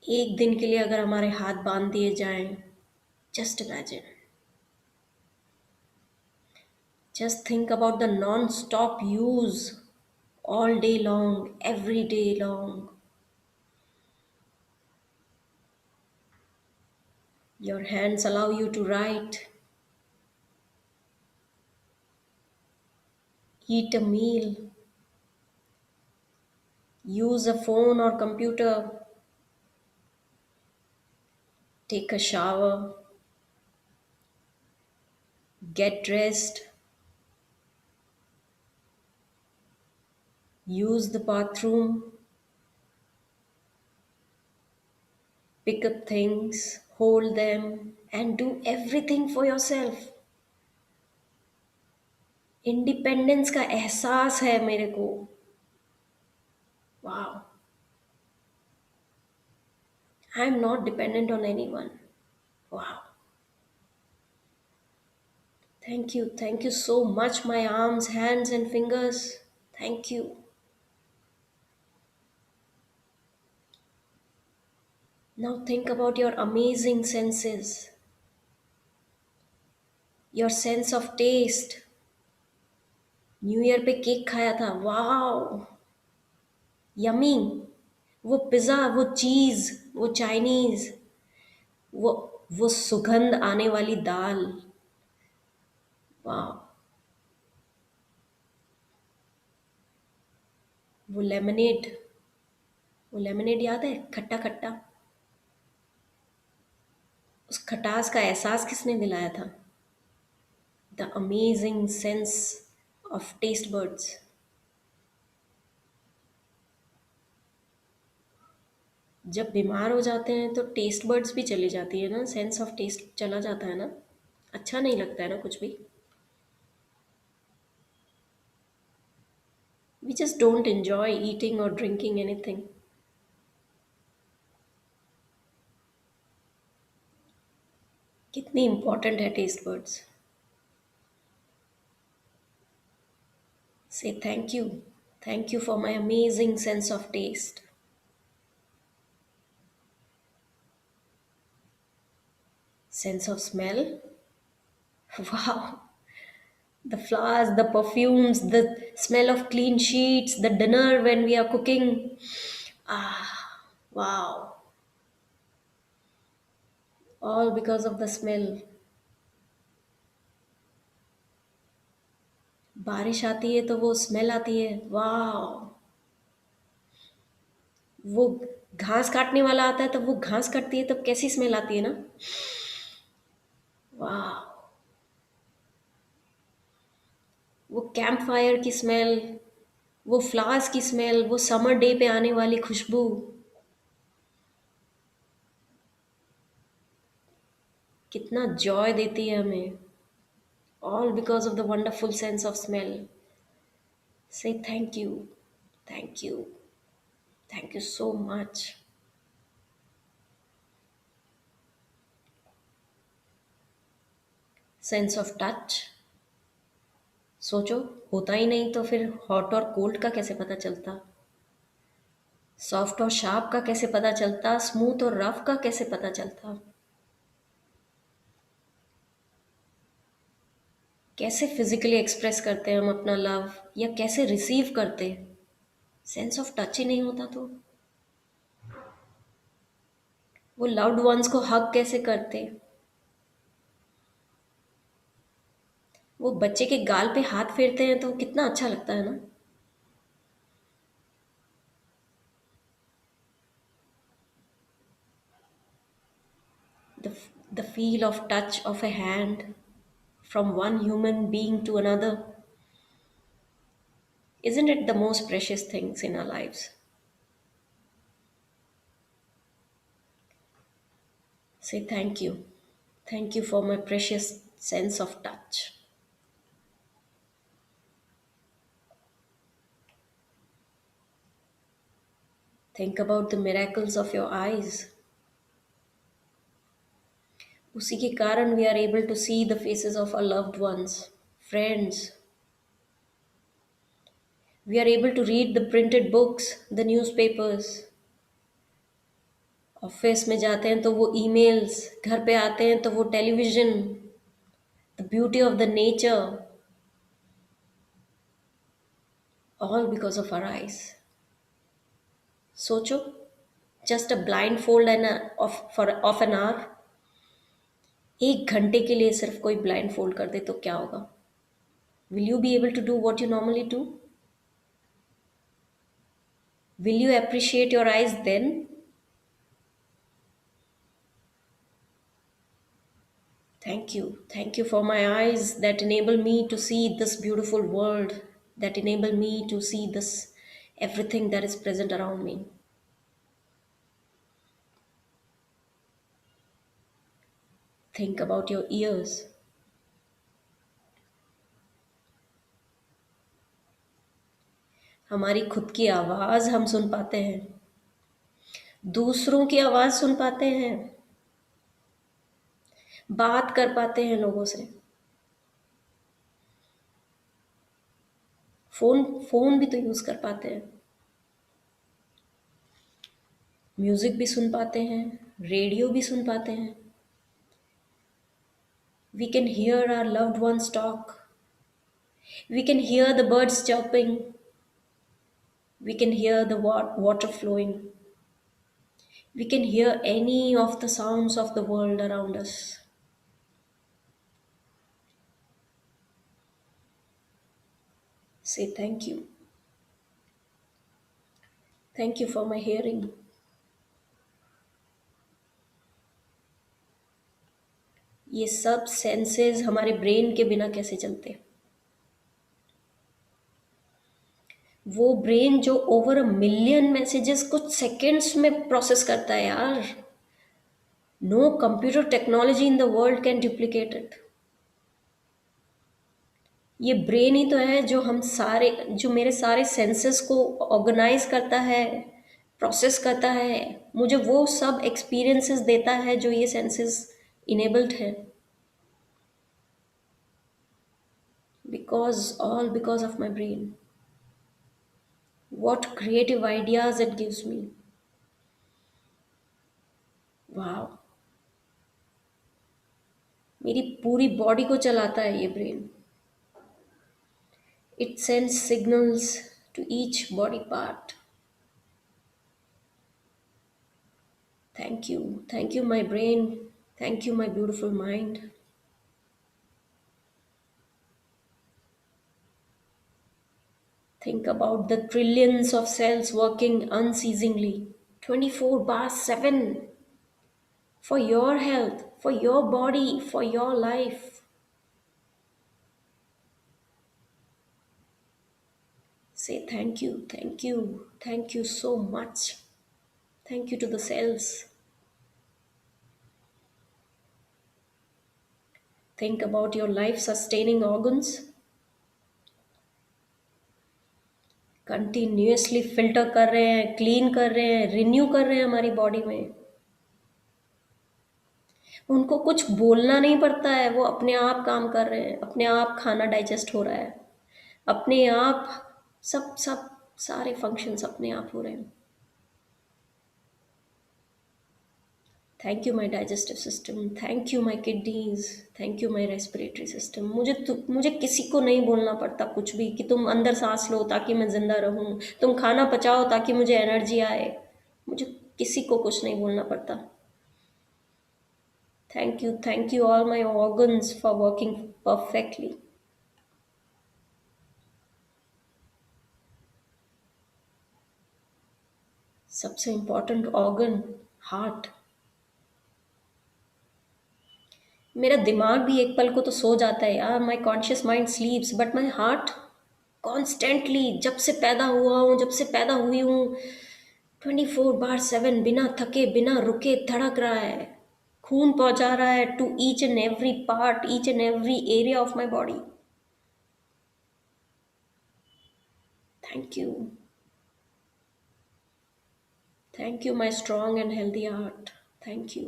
एक दिन के लिए अगर हमारे हाथ बांध दिए जाएं, just imagine. Just think about the non-stop use all day long, every day long. Your hands allow you to write, eat a meal, use a phone or computer, take a shower, get dressed, use the bathroom, pick up things, hold them, and do everything for yourself. Independence का एहसास है मेरे को. Wow, I am not dependent on anyone. Wow, thank you so much, my arms, hands, and fingers. Thank you. Now think about your amazing senses. Your sense of taste. New year पे cake खाया था, wow, yummy. वो pizza, वो चीज़, वो Chinese, वो वो सुगंध आने वाली दाल. वाओ. वो लेमनेड, वो लेमनेड याद है, खट्टा खट्टा. उस खटास का एहसास किसने दिलाया था? The amazing sense of taste buds. जब बीमार हो जाते हैं तो टेस्ट बर्ड्स भी चली जाती है ना, सेंस ऑफ टेस्ट चला जाता है ना. अच्छा नहीं लगता है ना कुछ भी. We just don't enjoy eating or drinking anything. कितनी इम्पोर्टेंट है taste buds. Say thank you. Thank you for my amazing sense of taste. Sense of smell. Wow. The flowers, the perfumes, the smell of clean sheets, the dinner when we are cooking. Ah, wow. All because of the smell. बारिश आती है तो वो smell आती है. वाह. वो घास काटने वाला आता है तब वो घास कटती है तब कैसी स्मेल आती है ना. वाह. वो कैंप फायर की स्मेल, वो फ्लावर्स की स्मेल, वो समर डे पे आने वाली खुशबू. कितना जॉय देती है हमें. All because of the wonderful sense of smell. Say thank you. Thank you. Thank you so much. Sense of touch. सोचो, होता ही नहीं तो फिर हॉट और कोल्ड का कैसे पता चलता. सॉफ्ट और शार्प का कैसे पता चलता. स्मूथ और रफ का कैसे पता चलता. कैसे फिजिकली एक्सप्रेस करते हैं हम अपना लव, या कैसे रिसीव करते. सेंस ऑफ टच ही नहीं होता तो वो लव्ड वंस को हग कैसे करते. वो बच्चे के गाल पे हाथ फेरते हैं तो कितना अच्छा लगता है ना. the, the feel of touch of a hand from one human being to another. Isn't it the most precious things in our lives? Say thank you. Thank you for my precious sense of touch. Think about the miracles of your eyes. उसी के कारण we are able to see the faces of our loved ones, friends. We are able to read the printed books, the newspapers. Office में जाते हैं तो वो emails, घर पे आते हैं तो वो television, the beauty of the nature, all because of our eyes. सोचो, just a blindfold and of an hour. 1 घंटे के लिए सिर्फ कोई ब्लाइंड फोल्ड कर दे तो क्या होगा. Will you be able to do what you normally do? Will you appreciate your eyes then? Thank you. Thank you for my eyes that enable me to see this beautiful world, that enable me to see this everything that is present around me. Think about your ears. हमारी खुद की आवाज़ हम सुन पाते हैं, दूसरों की आवाज़ सुन पाते हैं, बात कर पाते हैं लोगों से. फोन भी तो यूज़ कर पाते हैं. म्यूज़िक भी सुन पाते हैं, रेडियो भी सुन पाते हैं. We can hear our loved ones talk. We can hear the birds chirping. We can hear the water flowing. We can hear any of the sounds of the world around us. Say thank you. Thank you for my hearing. ये सब senses हमारे brain के बिना कैसे चलते. वो brain जो over 1 million messages कुछ सेकेंड्स में प्रोसेस करता है यार. No computer technology in the world can duplicate it. ये ब्रेन ही तो है जो हम सारे, जो मेरे सारे सेंसेस को ऑर्गेनाइज करता है, प्रोसेस करता है, मुझे वो सब एक्सपीरियंसेस देता है जो ये सेंसेस इनेबल्ड है, because of my brain. What creative ideas it gives me. वाह, मेरी पूरी बॉडी को चलाता है ये brain. It sends signals to each body part. Thank you my brain, thank you my beautiful mind. Think about the trillions of cells working unceasingly 24/7 for your health, for your body, for your life. Say thank you so much. Thank you to the cells. Think about your life sustaining organs. Continuously filter कर रहे हैं, clean कर रहे हैं, renew कर रहे हैं हमारी बॉडी में. उनको कुछ बोलना नहीं पड़ता है, वो अपने आप काम कर रहे हैं, अपने आप खाना डाइजेस्ट हो रहा है, अपने आप सब सब सारे फंक्शंस अपने आप हो रहे हैं. Thank you my digestive system, thank you my kidneys, thank you my respiratory system. मुझे किसी को नहीं बोलना पड़ता कुछ भी कि तुम अंदर सांस लो ताकि मैं ज़िंदा रहूं, तुम खाना पचाओ ताकि मुझे एनर्जी आए. मुझे किसी को कुछ नहीं बोलना पड़ता. Thank you all my organs for working perfectly. सबसे इम्पोर्टेंट ऑर्गन, हार्ट. मेरा दिमाग भी एक पल को तो सो जाता है यार. माई conscious mind स्लीप्स but my heart constantly, जब से पैदा हुआ हूँ, जब से पैदा हुई हूँ, 24/7 बिना थके बिना रुके धड़क रहा है. खून पहुंचा रहा है to each and every part, each and every area of my body. Thank you. Thank you, my strong and healthy heart. Thank you.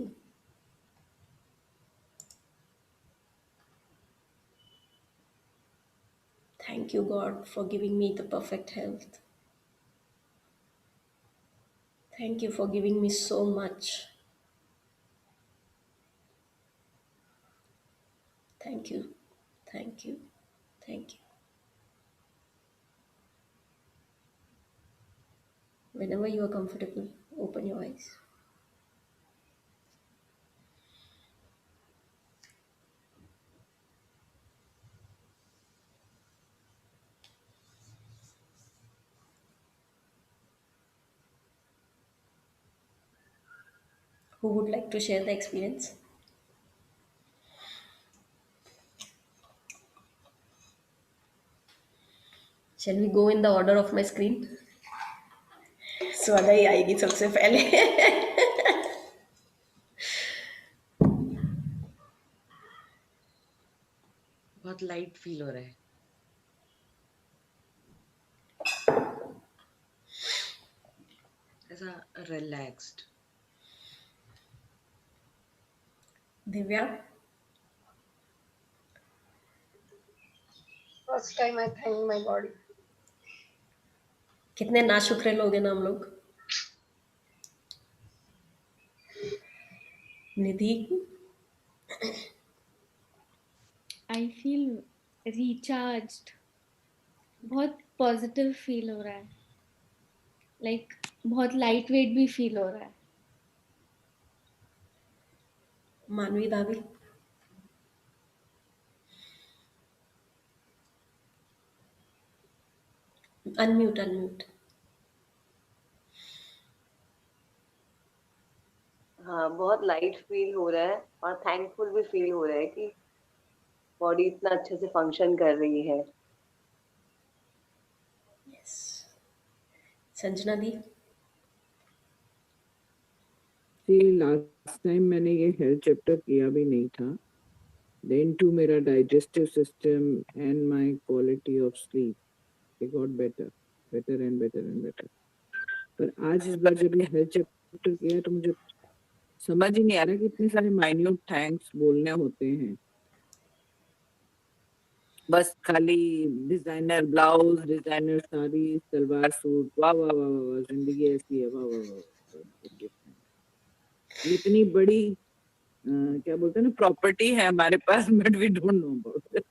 Thank you, God, for giving me the perfect health. Thank you for giving me so much. Thank you. Thank you. Thank you. Whenever you are comfortable, open your eyes. Who would like to share the experience? Shall we go in the order of my screen? स्वादा ही आएगी सबसे पहले. बहुत light feel हो रहा है. ऐसा relaxed. Divya. First time I thank my body. कितने नाशुक्रे लोग हैं ना हम लोग. निधि. I feel recharged. बहुत पॉजिटिव फील हो रहा है. लाइक बहुत लाइट वेट भी फील हो रहा है. मानवी भाभी. अनम्यूट. हाँ, बहुत लाइट फील हो रहा है और थैंकफुल भी फील हो रहा है कि बॉडी इतना अच्छे से फंक्शन कर रही है. यस. संजना दी. लास्ट टाइम मैंने ये हेल्थ चैप्टर किया भी नहीं था, Then too, मेरा digestive system and my quality of sleep, they got better, better and better and better. पर आज इस बार जब ये हेल्थ चैप्टर किया तो मुझे समझ ही नहीं आ रहा कि इतने सारे माइन्यूट थैंक्स बोलने होते हैं. बस खाली designer blouse, designer sari, salwar suit, वाह वाह वाह वाह वाह, जिंदगी ऐसी है, वाह वाह वाह वाह. ये इतनी बड़ी क्या बोलते हैं ना, प्रॉपर्टी है हमारे पास, but we don't know about it.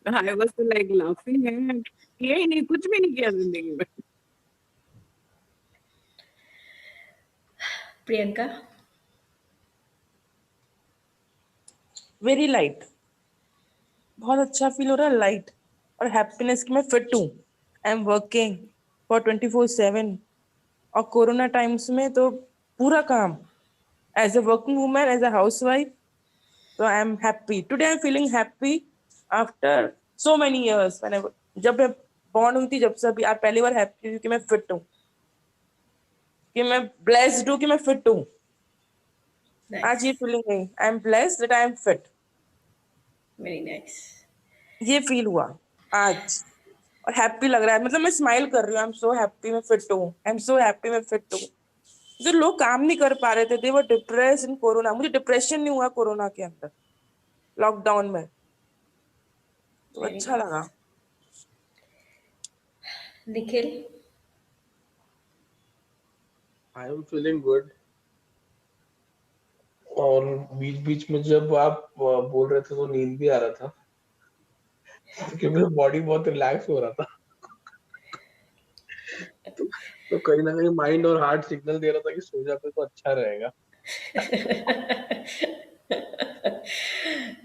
I was like laughing है, किया ही नहीं, कुछ भी नहीं किया जिंदगी में. प्रियंका. वेरी लाइट, बहुत अच्छा फील हो रहा है, लाइट और हैप्पीनेस कि मैं फिट हूँ. आई एम वर्किंग फॉर 24/7 और कोरोना टाइम्स में तो पूरा काम as a working woman, as a housewife. तो I am happy today. I am feeling happy after so many years. जब मैं बॉर्न हुई थी, जब से अभी आप पहली बार हैप्पी हुई कि मैं फिट हूँ, कि मैं ब्लेस्ड हूँ कि मैं फिट हूँ. आज ये Nice. फीलिंग है, I am blessed that I am fit. Very nice. ये फील हुआ आज और हैप्पी लग रहा है. मतलब मैं स्माइल कर रही हूँ. आई एम सो हैप्पी मैं फिट हूँ. आई एम सो हैप्पी मैं फिट हूँ. जो लोग काम नहीं कर पा रहे थे, दे वर डिप्रेस इन कोरोना. मुझे डिप्रेशन नहीं हुआ कोरोना के अंदर, लॉकडाउन में. तो Very अच्छा nice. लगा. निखिल. आई एम फीलिंग गुड. और बीच बीच में जब आप बोल रहे थे तो नींद भी आ रहा था, क्योंकि मेरा बॉडी बहुत रिलैक्स हो रहा था. तो कहीं ना कहीं माइंड और हार्ट सिग्नल दे रहा था कि सो जाते तो अच्छा रहेगा.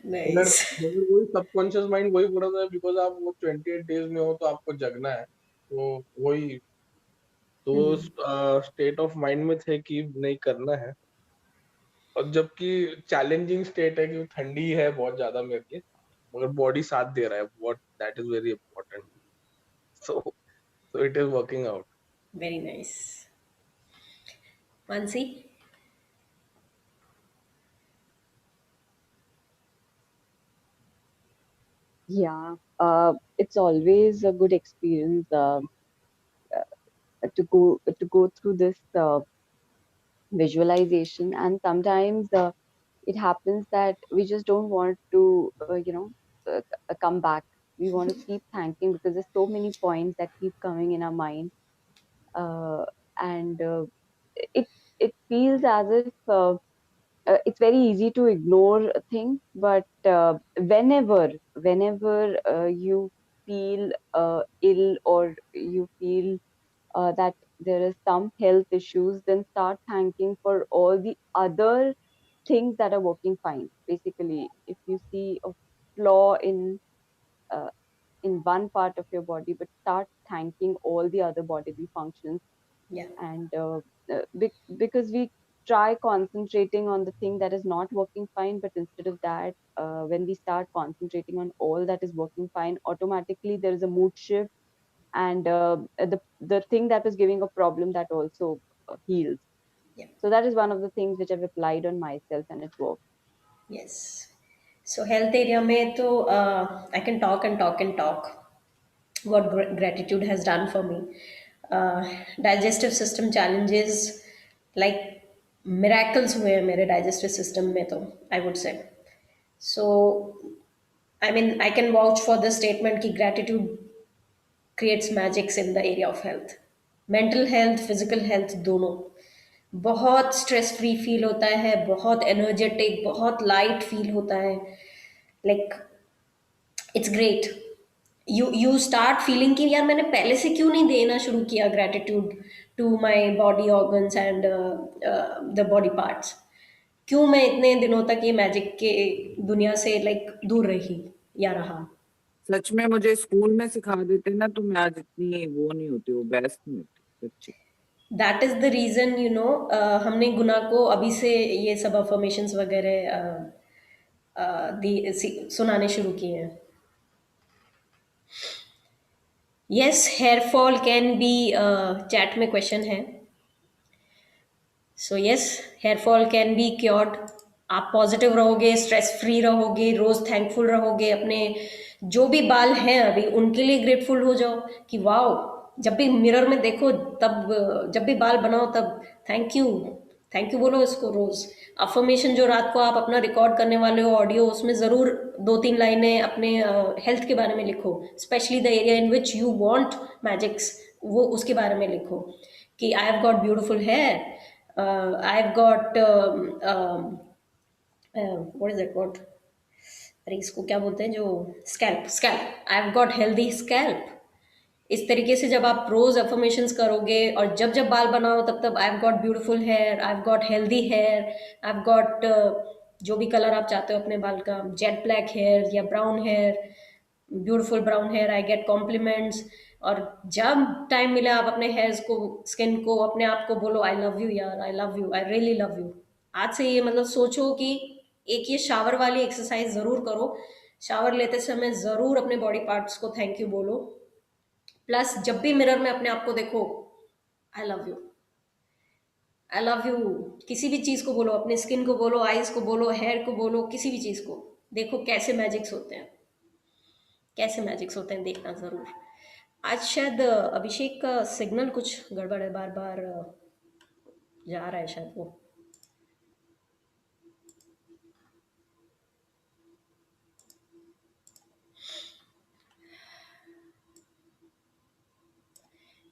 मगर Nice. मगर वही सबकॉन्शियस माइंड वही बोल रहा था, बिकॉज आप वो 28 डेज में हो तो आपको जगना है. तो वही तो स्टेट ऑफ माइंड में थे कि नहीं करना है. और जबकि चैलेंजिंग स्टेट है कि ठंडी है बहुत ज्यादा मेरे लिए, मगर बॉडी साथ दे रहा है. What that is very important. So so it is working out. Very nice. Mansi. Yeah, it's always a good experience to go through this visualization, and sometimes it happens that we just don't want to, come back. We want to keep thanking because there's so many points that keep coming in our mind, and it it feels as if it's very easy to ignore things, but whenever you feel ill or you feel that there is some health issues, then start thanking for all the other things that are working fine. Basically, if you see a flaw uh, in one part of your body, but start thanking all the other bodily functions. Yeah. And because we try concentrating on the thing that is not working fine, but instead of that, when we start concentrating on all that is working fine, automatically there is a mood shift, and the thing that was giving a problem, that also heals. Yeah. So that is one of the things which I've applied on myself, and it works. Yes. So health area में तो I can talk and talk and talk what gratitude has done for me. Digestive system challenges, like miracles हुए हैं मेरे digestive system में तो I would say. So I mean I can vouch for this statement कि gratitude creates magics in the area of health. Mental health, physical health दोनों. बहुत stress free feel होता है, बहुत एनर्जेटिक, बहुत लाइट फील होता है. Like it's great. You start feeling कि यार मैंने पहले से क्यों नहीं देना शुरू किया gratitude to my body organs and the body parts. क्यों मैं इतने दिनों तक ये मैजिक के दुनिया से लाइक दूर रही या रहा. सच में मुझे स्कूल में सिखा देते ना तो मैं आज इतनी वो नहीं होती, वो बेस्ट नहीं होती सच्ची. दैट इज द रीजन हमने गुना को अभी से ये सब अफर्मेशंस वगैरह सुनाने शुरू किए हैं. Yes, hair fall can be, chat में क्वेश्चन है. So yes, hair fall can be cured आप पॉजिटिव रहोगे, स्ट्रेस फ्री रहोगे, रोज थैंकफुल रहोगे, अपने जो भी बाल हैं अभी उनके लिए ग्रेटफुल हो जाओ कि वाओ, जब भी मिरर में देखो तब जब भी बाल बनाओ तब थैंक यू, थैंक यू बोलो इसको रोज। अफर्मेशन जो रात को आप अपना रिकॉर्ड करने वाले हो ऑडियो, उसमें ज़रूर 2-3 लाइनें अपने हेल्थ के बारे में लिखो, specially the area in which you want magics, वो उसके बारे में लिखो कि I have got beautiful hair, I have got what is that what, अरे इसको क्या बोलते हैं जो, scalp, scalp, I have got healthy scalp. इस तरीके से जब आप रोज अफर्मेशंस करोगे और जब जब बाल बनाओ तब तब I have got beautiful hair, I have got healthy hair, I have got जो भी कलर आप चाहते हो अपने बाल का, जेट ब्लैक हेयर या brown hair, beautiful brown hair, I get compliments. और जब टाइम मिले आप अपने हेयर्स को, स्किन को, अपने आप को बोलो आई लव यू यार, I love you, I really love you. आज से ये मतलब सोचो कि एक ये शावर वाली एक्सरसाइज जरूर करो, शावर लेते समय जरूर अपने बॉडी पार्ट्स को थैंक यू बोलो। प्लस जब भी मिरर में अपने आप को देखो, I love you, I love you, किसी भी चीज को बोलो, अपने स्किन को बोलो, आईज को बोलो, हेयर को बोलो, किसी भी चीज को। देखो कैसे मैजिक्स होते हैं, कैसे मैजिक्स होते हैं, देखना जरूर। आज शायद अभिषेक का सिग्नल कुछ गड़बड़ है, बार बार जा रहा है शायद वो।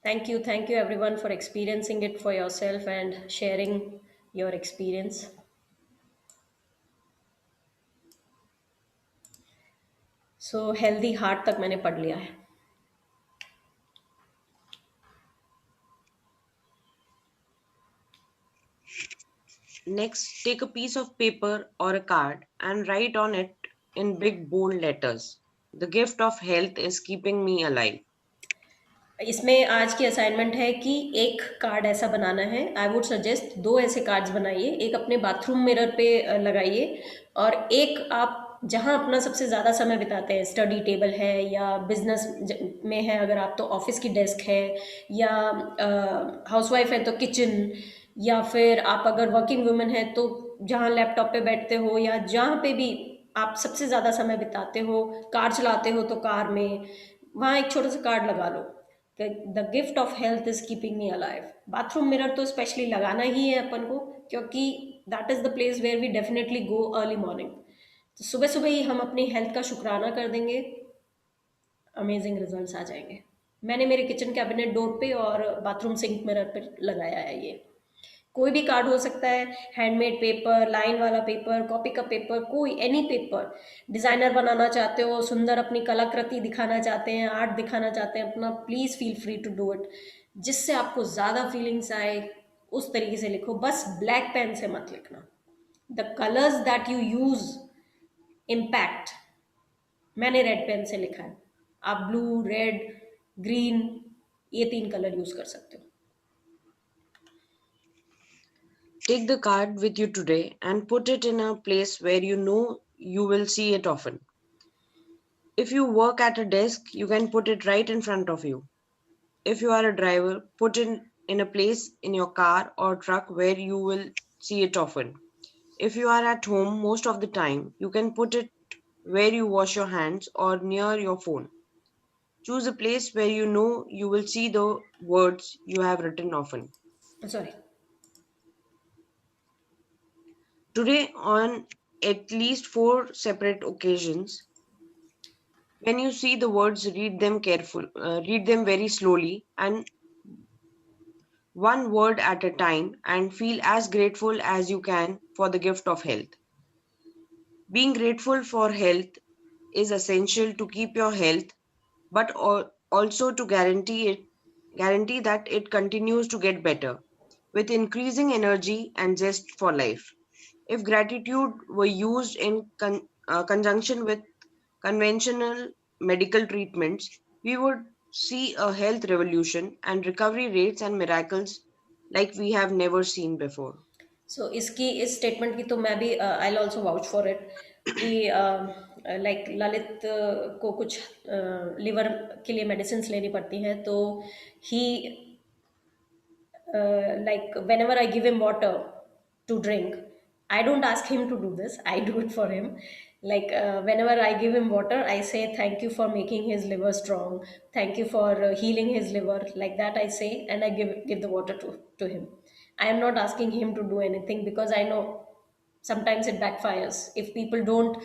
thank you everyone for experiencing it for yourself and sharing your experience. So healthy heart तक मैंने पढ़ लिया है। Next, take a piece of paper or a card and write on it in big bold letters. The gift of health is keeping me alive. इसमें आज की assignment है कि एक कार्ड ऐसा बनाना है। आई वुड सजेस्ट 2 ऐसे कार्ड्स बनाइए, एक अपने बाथरूम मिरर पे लगाइए और एक आप जहाँ अपना सबसे ज़्यादा समय बिताते हैं, स्टडी टेबल है या बिजनेस में है अगर आप तो ऑफिस की डेस्क है, या हाउसवाइफ है तो किचन, या फिर आप अगर वर्किंग वुमेन है तो जहाँ लैपटॉप पे बैठते हो या जहाँ पे भी आप सबसे ज़्यादा समय बिताते हो, कार चलाते हो तो कार में, वहाँ एक छोटा सा कार्ड लगा लो, the gift of health is keeping me alive. Bathroom mirror तो स्पेशली लगाना ही है अपन को, क्योंकि that is the place where we definitely go early morning. तो सुबह सुबह ही हम अपनी हेल्थ का शुक्राना कर देंगे, अमेजिंग रिजल्ट्स आ जाएंगे। मैंने मेरे किचन कैबिनेट डोर पे और बाथरूम सिंक मिरर पे लगाया है ये। कोई भी कार्ड हो सकता है, हैंडमेड पेपर, लाइन वाला पेपर, कॉपी का पेपर, कोई एनी पेपर। डिज़ाइनर बनाना चाहते हो, सुंदर अपनी कलाकृति दिखाना चाहते हैं, आर्ट दिखाना चाहते हैं अपना, please feel free to do it. जिससे आपको ज़्यादा फीलिंग्स आए उस तरीके से लिखो, बस ब्लैक पेन से मत लिखना। The colours that you use impact. मैंने रेड पेन से लिखा है, आप ब्लू, रेड, ग्रीन, ये 3 कलर यूज़ कर सकते हो। Take the card with you today and put it in a place where you know you will see it often. If you work at a desk, you can put it right in front of you. If you are a driver, put it in a place in your car or truck where you will see it often. If you are at home most of the time, you can put it where you wash your hands or near your phone. Choose a place where you know you will see the words you have written often. Sorry. Today, on at least 4 separate occasions, when you see the words, read them very slowly and one word at a time, and feel as grateful as you can for the gift of health. Being grateful for health is essential to keep your health, but also to guarantee that it continues to get better with increasing energy and zest for life. If gratitude were used in conjunction with conventional medical treatments, we would see a health revolution and recovery rates and miracles like we have never seen before. सो इसकी, इस statement की तो मैं भी I will also vouch for it कि like Lalit को कुछ liver के लिए मेडिसिन लेनी पड़ती हैं, तो ही like whenever I give him water to drink, I don't ask him to do this. I do it for him. Like whenever I give him water, I say thank you for making his liver strong. Thank you for healing his liver. Like that, I say, and I give the water to him. I am not asking him to do anything because I know sometimes it backfires. If people don't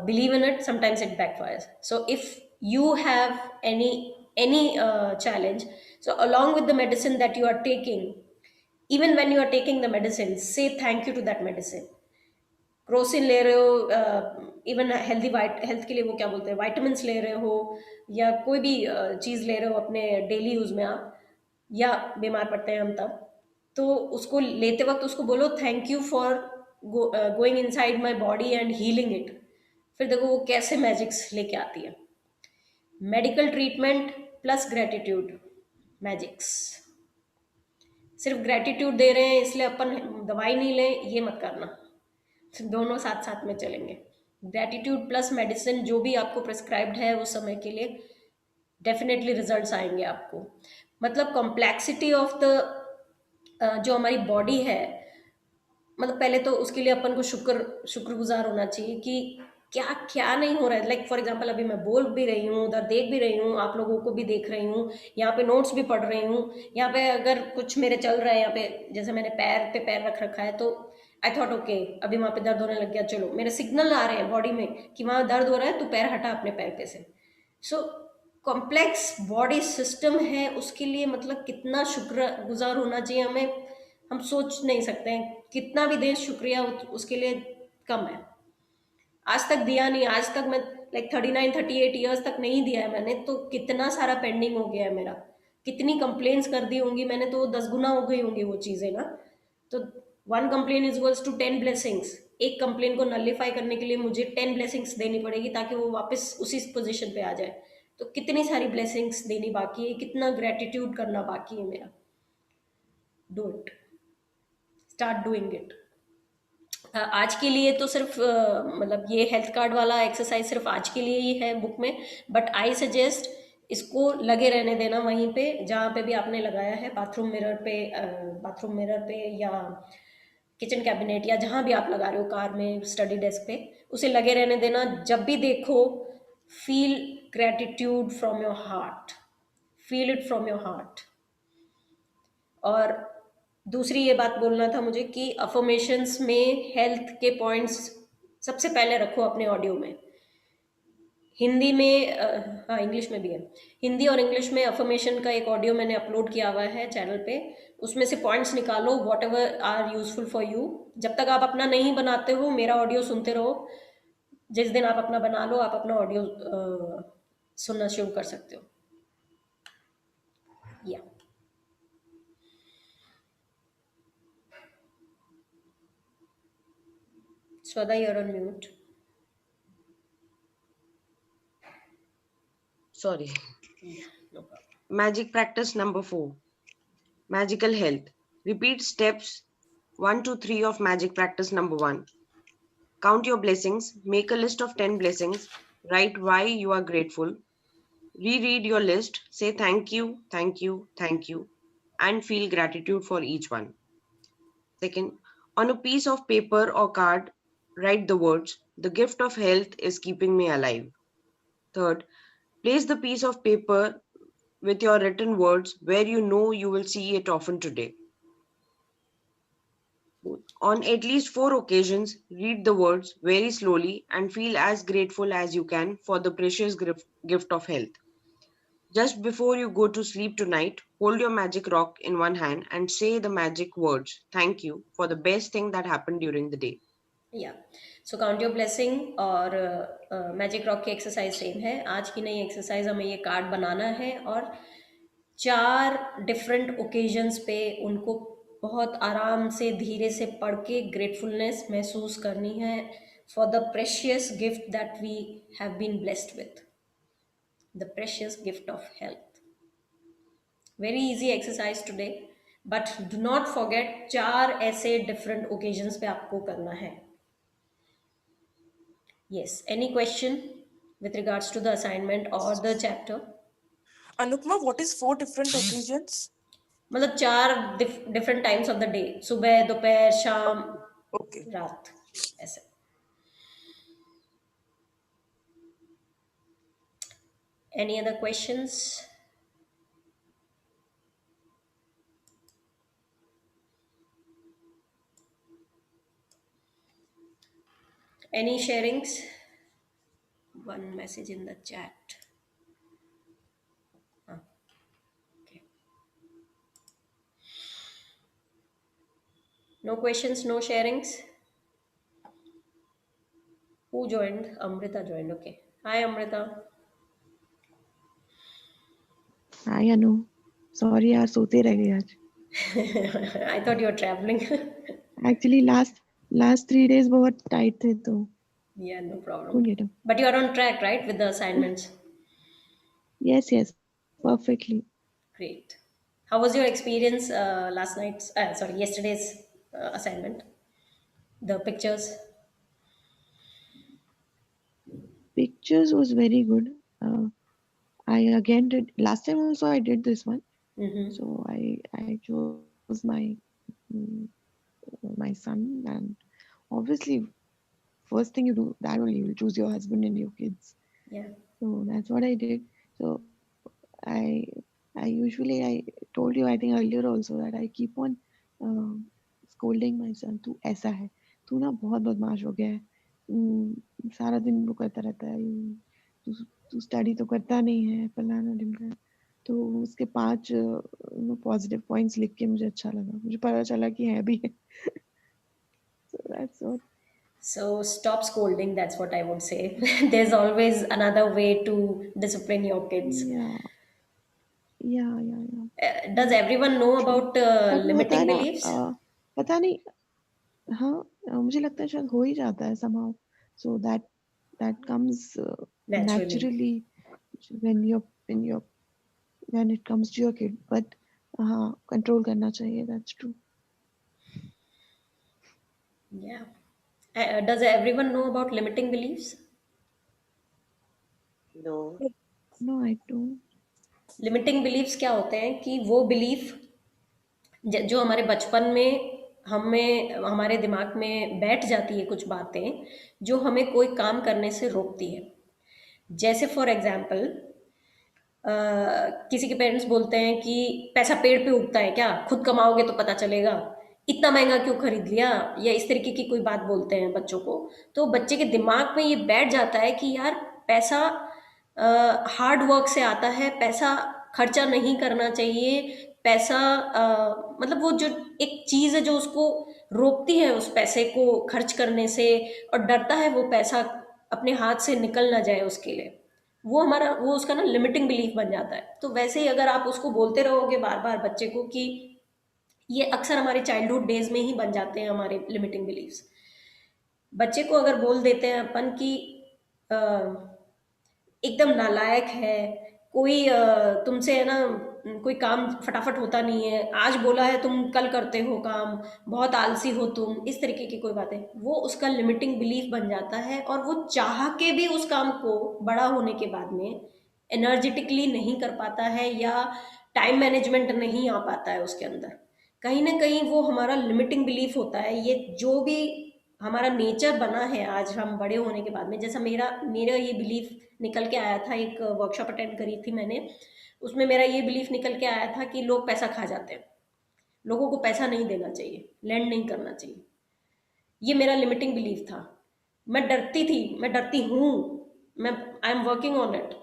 believe in it, sometimes it backfires. So if you have any challenge, so along with the medicine that you are taking, even when you are taking the medicine, say thank you to that medicine. Crocin ले रहे हो, even healthy white health के लिए वो क्या बोलते हैं, vitamin ले रहे हो, या कोई भी चीज़ ले रहे हो अपने डेली यूज़ में आप, या बीमार पड़ते हैं हम तब, तो उसको लेते वक्त उसको बोलो thank you for going inside my body and healing it. फिर देखो वो कैसे मैजिक्स लेके आती है. Medical treatment plus gratitude magics. सिर्फ ग्रेटिट्यूड दे रहे हैं इसलिए अपन दवाई नहीं लें, ये मत करना. दोनों साथ साथ में चलेंगे. ग्रेटिट्यूड प्लस मेडिसिन जो भी आपको प्रिस्क्राइब्ड है उस समय के लिए, डेफिनेटली रिजल्ट्स आएंगे आपको. मतलब कॉम्प्लेक्सिटी ऑफ द जो हमारी बॉडी है, मतलब पहले तो उसके लिए अपन को शुक्रगुजार होना चाहिए कि क्या क्या नहीं हो रहा है. लाइक फॉर एग्जांपल अभी मैं बोल भी रही हूँ, उधर देख भी रही हूँ, आप लोगों को भी देख रही हूँ, यहाँ पे नोट्स भी पढ़ रही हूँ, यहाँ पे अगर कुछ मेरे चल रहा है, यहाँ पे जैसे मैंने पैर पे पैर रख रखा है, तो आई थॉट ओके अभी वहाँ पे दर्द होने लग गया, चलो मेरे सिग्नल आ रहे हैं बॉडी में कि वहाँ दर्द हो रहा है, तो पैर हटा अपने पैर पे से. सो कॉम्प्लेक्स बॉडी सिस्टम है, उसके लिए मतलब कितना शुक्रगुजार होना चाहिए हमें, हम सोच नहीं सकते हैं. कितना भी दें शुक्रिया उसके लिए कम है. आज तक दिया नहीं, आज तक मैं लाइक 39-38 ईयर्स तक नहीं दिया है मैंने, तो कितना सारा पेंडिंग हो गया है मेरा, कितनी कंप्लेंट्स कर दी होंगी मैंने, तो 10 गुना हो गई होंगी वो चीज़ें ना. तो 1 complain is equals to 10 blessings. एक कंप्लेन को नलिफाई करने के लिए मुझे 10 ब्लेसिंग्स देनी पड़ेगी ताकि वो वापस उसी पोजीशन पे आ जाए. तो कितनी सारी ब्लेसिंग्स देनी बाकी है, कितना ग्रेटिट्यूड करना बाकी है मेरा. Do it, start doing it. आज के लिए तो सिर्फ मतलब ये हेल्थ कार्ड वाला एक्सरसाइज सिर्फ आज के लिए ही है बुक में, बट आई सजेस्ट इसको लगे रहने देना वहीं पे जहाँ पे भी आपने लगाया है, बाथरूम मिरर पे या किचन कैबिनेट या जहाँ भी आप लगा रहे हो, कार में, स्टडी डेस्क पे, उसे लगे रहने देना. जब भी देखो feel gratitude from your heart, feel it from your heart. और दूसरी ये बात बोलना था मुझे कि अफर्मेशंस में हेल्थ के पॉइंट्स सबसे पहले रखो अपने ऑडियो में. हिंदी में हाँ इंग्लिश में भी है. हिंदी और इंग्लिश में अफर्मेशन का एक ऑडियो मैंने अपलोड किया हुआ है चैनल पे. उसमें से पॉइंट्स निकालो, whatever are useful for you. जब तक आप अपना नहीं बनाते हो मेरा ऑडियो सुनते रहो. जिस दिन आप अपना बना लो, आप अपना ऑडियो सुनना शुरू कर सकते हो. या Swada, you're on mute. Sorry. No problem. Magic practice number 4. Magical health. Repeat steps 1 to 3 of magic practice number 1. Count your blessings. Make a list of 10 blessings. Write why you are grateful. Reread your list. Say thank you, thank you, thank you, and feel gratitude for each one. Second, on a piece of paper or card, write the words, "The gift of health is keeping me alive." Third, place the piece of paper with your written words where you know you will see it often today. On at least 4 occasions, read the words very slowly and feel as grateful as you can for the precious gift of health. Just before you go to sleep tonight, hold your magic rock in one hand and say the magic words, "Thank you," for the best thing that happened during the day. या so count your blessing और magic rock की exercise same है. आज की नई exercise हमें ये card बनाना है और 4 डिफरेंट ओकेजन्स पे उनको बहुत आराम से धीरे से पढ़ के ग्रेटफुलनेस महसूस करनी है for the precious gift that we have been blessed with, the precious gift of health. Very easy exercise today, but do not forget 4 ऐसे डिफरेंट ओकेजन्स पे आपको करना है. Yes, any question with regards to the assignment or the chapter? Anupma, what is 4 different occasions? मतलब 4 different times of the day, सुबह, दोपहर, शाम, Okay. रात ऐसे. Any other questions? Any sharings? One message in the chat. Okay. No questions, no sharings. Who joined? Amrita joined. Okay. Hi, Amrita. Hi Anu sorry यार सोते रह गए आज I thought you were traveling. Actually last 3 days बहुत tight थे तो Yeah, no problem. couldn't get up. But you are on track, right, with the assignments? Yes, perfectly. Great. How was your experience yesterday's assignment? The pictures? Pictures was very good. I again did last time also I did this one. Mm-hmm. So I chose my son, and obviously first thing you do that only you will choose your husband and your kids. Yeah. So that's what I did. So I usually I told you I think earlier also that I keep on scolding my son. तू ऐसा है, तू ना बहुत बदमाश हो गया है, सारा दिन वो करता रहता है, तू तू स्टडी तो करता नहीं है, फलाना ढिमका. तो उसके 5 पॉजिटिव पॉइंट्स लिख के मुझे अच्छा लगा, मुझे पता चला कि है भी है. So that's what. So stop scolding, that's what I would say. There's always another way to discipline your kids. Yeah. Does everyone know about But वो होता है limiting ना, beliefs? पता नहीं, हाँ, मुझे लगता है शायद हो ही जाता है somehow. So that comes naturally when it comes to your kid. But हाँ, control करना चाहिए. That's true. Yeah. Does everyone know about limiting beliefs? No. No, I don't. Limiting beliefs क्या होते हैं कि वो बिलीफ जो हमारे बचपन में हमारे दिमाग में बैठ जाती है, कुछ बातें जो हमें कोई काम करने से रोकती है. जैसे फॉर एग्जाम्पल किसी के पेरेंट्स बोलते हैं कि पैसा पेड़ पे उगता है क्या, खुद कमाओगे तो पता चलेगा, इतना महंगा क्यों खरीद लिया, या इस तरीके की कोई बात बोलते हैं बच्चों को. तो बच्चे के दिमाग में ये बैठ जाता है कि यार पैसा हार्ड वर्क से आता है, पैसा खर्चा नहीं करना चाहिए, पैसा मतलब वो जो एक चीज़ है जो उसको रोकती है उस पैसे को खर्च करने से, और डरता है वो पैसा अपने हाथ से निकल ना जाए उसके लिए, वो उसका ना लिमिटिंग बिलीफ बन जाता है. तो वैसे ही अगर आप उसको बोलते रहोगे बार बार बच्चे को, कि ये अक्सर हमारे चाइल्डहुड डेज में ही बन जाते हैं हमारे लिमिटिंग बिलीफ्स. बच्चे को अगर बोल देते हैं अपन कि एकदम नालायक है कोई, तुमसे है ना कोई काम फटाफट होता नहीं है, आज बोला है तुम कल करते हो काम, बहुत आलसी हो तुम, इस तरीके की कोई बातें, वो उसका लिमिटिंग बिलीफ बन जाता है. और वो चाह के भी उस काम को बड़ा होने के बाद में एनर्जेटिकली नहीं कर पाता है, या टाइम मैनेजमेंट नहीं आ पाता है उसके अंदर. कहीं ना कहीं वो हमारा लिमिटिंग बिलीफ होता है. ये जो भी हमारा नेचर बना है आज हम बड़े होने के बाद में, जैसा मेरा ये बिलीफ निकल के आया था, एक वर्कशॉप अटेंड करी थी मैंने, उसमें मेरा ये बिलीफ निकल के आया था कि लोग पैसा खा जाते हैं, लोगों को पैसा नहीं देना चाहिए, लैंड नहीं करना चाहिए. ये मेरा लिमिटिंग बिलीफ था. मैं डरती हूँ, I am working on it.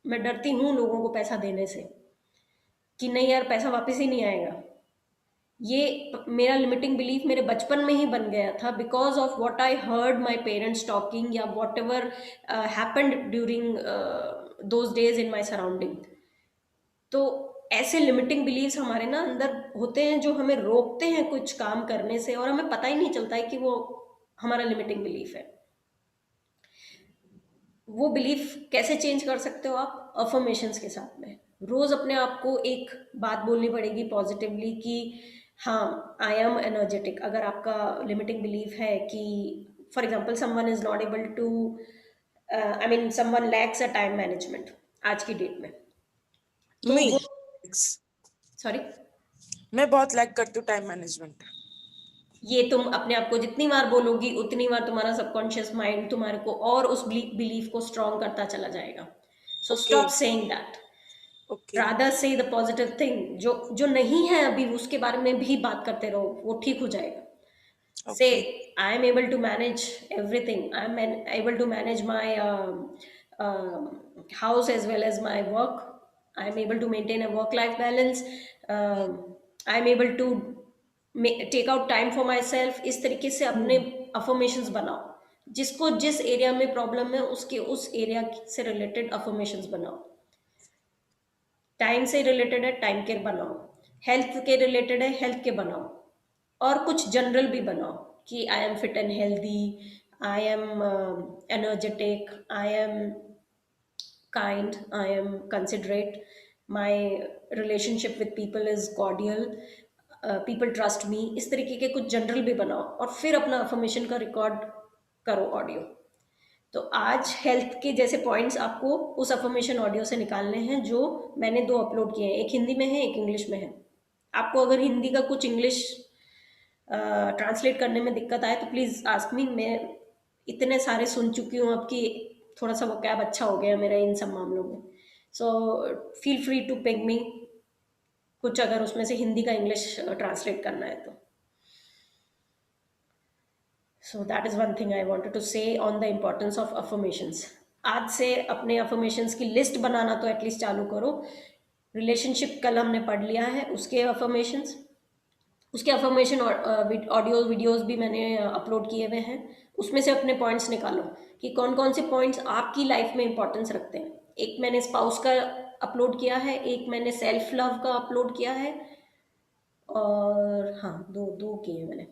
मैं डरती हूँ लोगों को पैसा देने से, कि नहीं यार पैसा वापस ही नहीं आएगा. ये मेरा लिमिटिंग बिलीफ मेरे बचपन में ही बन गया था, because of what I heard my parents talking, या whatever happened during those days in my surrounding. तो ऐसे लिमिटिंग बिलीव्स हमारे ना अंदर होते हैं जो हमें रोकते हैं कुछ काम करने से, और हमें पता ही नहीं चलता है कि वो हमारा लिमिटिंग बिलीफ है. वो बिलीफ कैसे चेंज कर सकते हो आप? अफर्मेशंस के साथ में रोज अपने आप को एक बात बोलनी पड़ेगी पॉजिटिवली, कि हाँ आई एम एनर्जेटिक. अगर आपका लिमिटिंग बिलीफ है कि for example someone is not able to someone lacks a time management आज की डेट में, तो मैं सॉरी मैं बहुत लैक करती हूँ टाइम मैनेजमेंट. ये तुम अपने आप को जितनी बार बोलोगी उतनी बार तुम्हारा सबकॉन्शियस माइंड तुम्हारे को और उस बिलीफ को स्ट्रॉन्ग करता चला जाएगा. So stop saying that. Okay. Rather से द पॉजिटिव थिंग. जो नहीं है अभी उसके बारे में भी बात करते रहो, वो ठीक हो जाएगा. Say, I am able to manage everything. I am able to manage my house as well as my work. I am able to maintain a work-life balance. I am able to take out time for myself. इस तरीके से अपने affirmations बनाओ. जिसको जिस area में problem है उसके उस एरिया से रिलेटेड affirmations बनाओ. टाइम से रिलेटेड है टाइम के बनाओ, हेल्थ के रिलेटेड है हेल्थ के बनाओ, और कुछ जनरल भी बनाओ कि I am fit and healthy, I am energetic, I am kind, I am considerate, my relationship with people is cordial, people trust me. इस तरीके के कुछ जनरल भी बनाओ और फिर अपना अफर्मेशन का रिकॉर्ड करो ऑडियो. तो आज हेल्थ के जैसे पॉइंट्स आपको उस अफर्मेशन ऑडियो से निकालने हैं जो मैंने 2 अपलोड किए हैं. एक हिंदी में है, एक इंग्लिश में है. आपको अगर हिंदी का कुछ इंग्लिश ट्रांसलेट करने में दिक्कत आए तो प्लीज़ आस्क मी. मैं इतने सारे सुन चुकी हूँ अब कि थोड़ा सा वोकैब अच्छा हो गया मेरा इन सब मामलों में. So feel free to ping me कुछ अगर उसमें से हिंदी का इंग्लिश ट्रांसलेट करना है तो. So that is one thing I wanted to say on the importance of affirmations. आज से अपने affirmations की लिस्ट बनाना तो एटलीस्ट चालू करो. रिलेशनशिप कल हमने पढ़ लिया है, उसके affirmations, उसके affirmation ऑडियो वीडियोस भी मैंने अपलोड किए हुए हैं. उसमें से अपने पॉइंट्स निकालो कि कौन कौन से पॉइंट्स आपकी लाइफ में इंपॉर्टेंस रखते हैं. एक मैंने स्पाउस का अपलोड किया है, एक मैंने सेल्फ लव का अपलोड किया है, और हाँ दो किए हैं मैंने.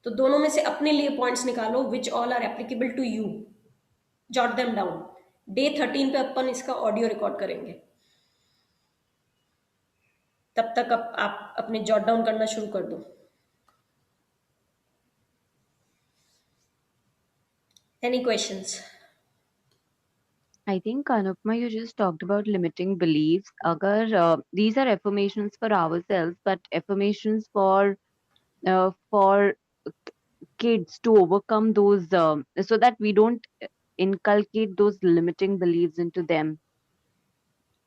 तो दोनों में से अपने लिए पॉइंट्स निकालो which all are applicable to you. Jot them down. Day 13 पे अपन इसका ऑडियो रिकॉर्ड करेंगे. तब तक आप अपने जॉट डाउन करना शुरू कर दो. Any questions? I think Anupma, you just talked about limiting beliefs. Agar these are affirmations for ourselves, but affirmations for kids to overcome those, so that we don't inculcate those limiting beliefs into them.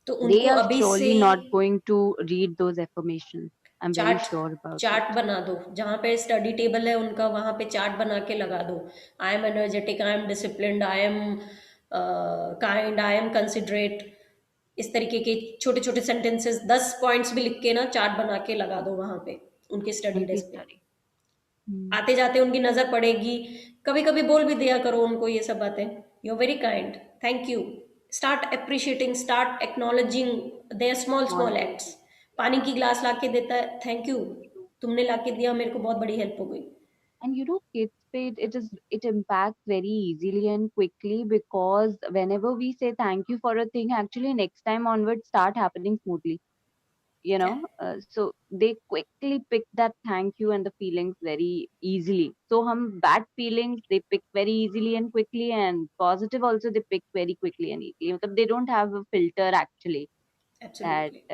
तो They उनको are अभी surely से not going to read those affirmations. I'm very sure about it. Chart बना दो. जहाँ पे study table है उनका वहाँ पे चार्ट बना के लगा दो. I am energetic, I am disciplined, I am kind, I am considerate. इस तरीके के छोटे छोटे सेंटेंसेस 10 पॉइंट्स भी लिख के ना चार्ट बना के लगा दो वहाँ पे उनके स्टडी Maybe डेस्क पे. study. आते जाते उनकी नज़र पड़ेगी. कभी कभी बोल भी दिया करो उनको ये सब बातें. You are very kind, thank you. Start appreciating, start acknowledging their small acts. पानी की ग्लास ला के देता है, थैंक यू, तुमने ला के दिया, मेरे को बहुत बड़ी हेल्प हो गई. And kids it impacts very easily and quickly, because whenever we say thank you for a thing, actually next time onwards start happening smoothly. So they quickly pick that thank you and the feelings very easily. So bad feelings they pick very easily and quickly, and positive also they pick very quickly and easily. They don't have a filter actually that Absolutely.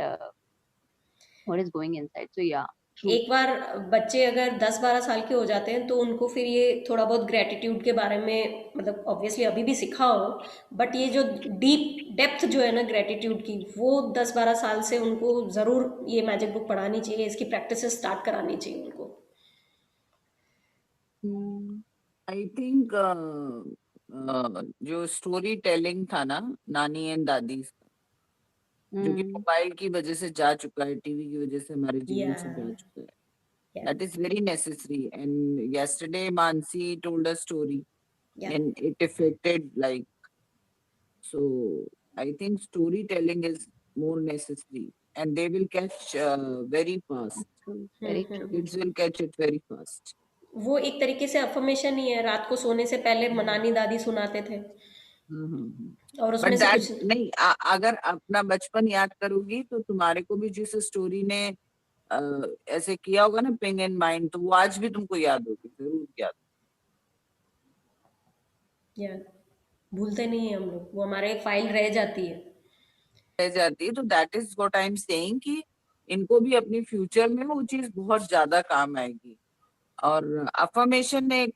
what is going inside. So yeah. True. एक बार बच्चे अगर 10-12 साल के हो जाते हैं तो उनको फिर ये थोड़ा बहुत ग्रेटिट्यूड के बारे में, मतलब ऑब्वियसली अभी भी सिखाओ, बट ये जो डीप डेप्थ जो है ना ग्रेटिट्यूड की, वो 10-12 साल से उनको ज़रूर ये मैजिक बुक पढ़ानी चाहिए. इसकी प्रैक्टिस स्टार्ट करानी चाहिए उनको. आई थिंक जो स्टोरी टेलिंग था ना नानी एंड दादी, जो कि मोबाइल की वजह से जा चुका है, टीवी की वजह से हमारे जीवन से जा चुका है. That is very necessary. And yesterday Mansi told a story, and it affected like. So I think storytelling is more necessary, and they will catch very fast. Very true. Kids will catch it very fast. वो एक तरीके से affirmation ही है. रात को सोने से पहले नानी दादी सुनाते थे. और उसमें से कुछ नहीं, अगर अपना बचपन याद करोगी तो तुम्हारे को भी जिस स्टोरी ने ऐसे किया होगा ना पिंग इन माइंड, तो वो आज भी तुमको याद होगी, जरूर याद. भूलते नहीं है हम लोग, वो हमारे फाइल रह जाती है. तो that is what I am saying कि इनको भी अपने फ्यूचर में वो चीज बहुत ज्यादा काम आएगी. और अफर्मेशन एक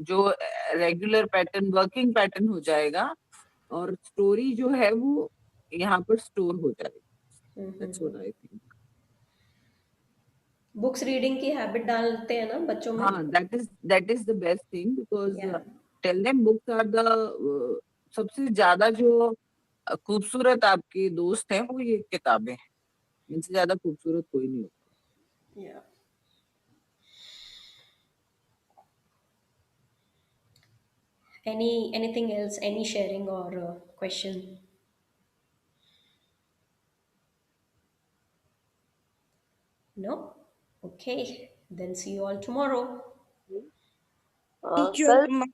जो रेगुलर पैटर्न, वर्किंग पैटर्न हो जाएगा, और स्टोरी जो है वो यहाँ पर स्टोर हो जाएगी। That's what I think. Books reading की हैबिट डालते हैं ना बच्चों में। हाँ, that is the best thing because Yeah. tell them books are the सबसे ज्यादा जो खूबसूरत आपके दोस्त हैं वो ये किताबें हैं, इनसे ज्यादा खूबसूरत कोई नहीं होता। Yeah. Anything else? Any sharing or question? No? Okay. Then see you all tomorrow. Thank you, कल Anupama.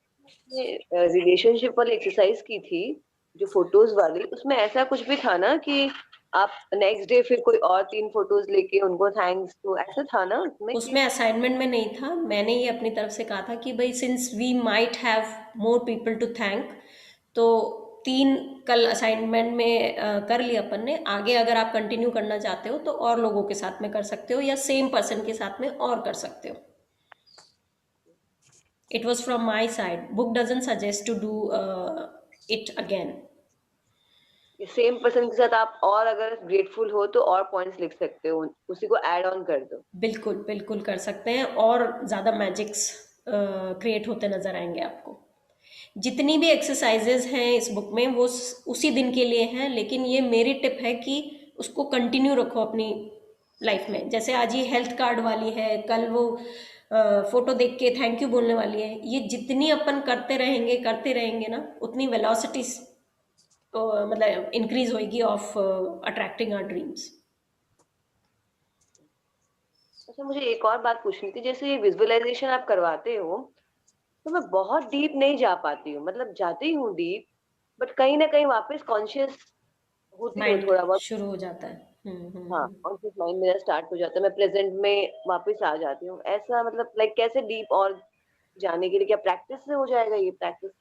रिलेशनशिप वाली एक्सरसाइज की थी जो फोटोज वाली, उसमें ऐसा कुछ भी था ना कि आप नेक्स्ट डे फिर कोई और 3 फोटोज लेके उनको थैंक्स, तो ऐसा था ना उसमें कि उसमें असाइनमेंट में नहीं था, मैंने ये अपनी तरफ से कहा था कि भाई since we might have more people to thank, तो 3 कल असाइनमेंट में कर लिया अपन ने। आगे अगर आप कंटिन्यू करना चाहते हो तो और लोगों के साथ में कर सकते हो या सेम पर्सन के साथ में और कर सकते हो। It was from my side. Book doesn't suggest to do it again. Same person के साथ आप और अगर ग्रेटफुल हो तो और पॉइंट्स लिख सकते हो, उसी को ऐड ऑन कर दो। बिल्कुल बिल्कुल कर सकते हैं, और ज़्यादा मैजिक्स क्रिएट होते नज़र आएंगे आपको। जितनी भी एक्सरसाइजेज हैं इस बुक में वो उसी दिन के लिए हैं, लेकिन ये मेरी टिप है कि उसको कंटिन्यू रखो अपनी लाइफ में। जैसे आज ये हेल्थ कार्ड वाली है, कल वो फोटो देख के थैंक यू बोलने वाली है। ये जितनी अपन करते रहेंगे ना, उतनी वेलोसिटी मतलब इंक्रीज होएगी ऑफ अट्रैक्टिंग आवर ड्रीम्स। अच्छा, मुझे एक और बात पूछनी थी, जैसे ये विजुअलाइजेशन आप करवाते हो तो मैं बहुत डीप नहीं जा पाती हूँ, मतलब जाती हूँ डीप बट कहीं ना कहीं वापस कॉन्शियस होती हूँ माइंड थोड़ा बहुत। शुरू हो जाता है। हाँ, कॉन्शियस माइंड मेरा स्टार्ट हो जाता है, मैं प्रेजेंट में वापस आ जाती हूँ। ऐसा मतलब लाइक कैसे डीप और जाने के लिए, क्या प्रैक्टिस से हो जाएगा ये प्रैक्टिस?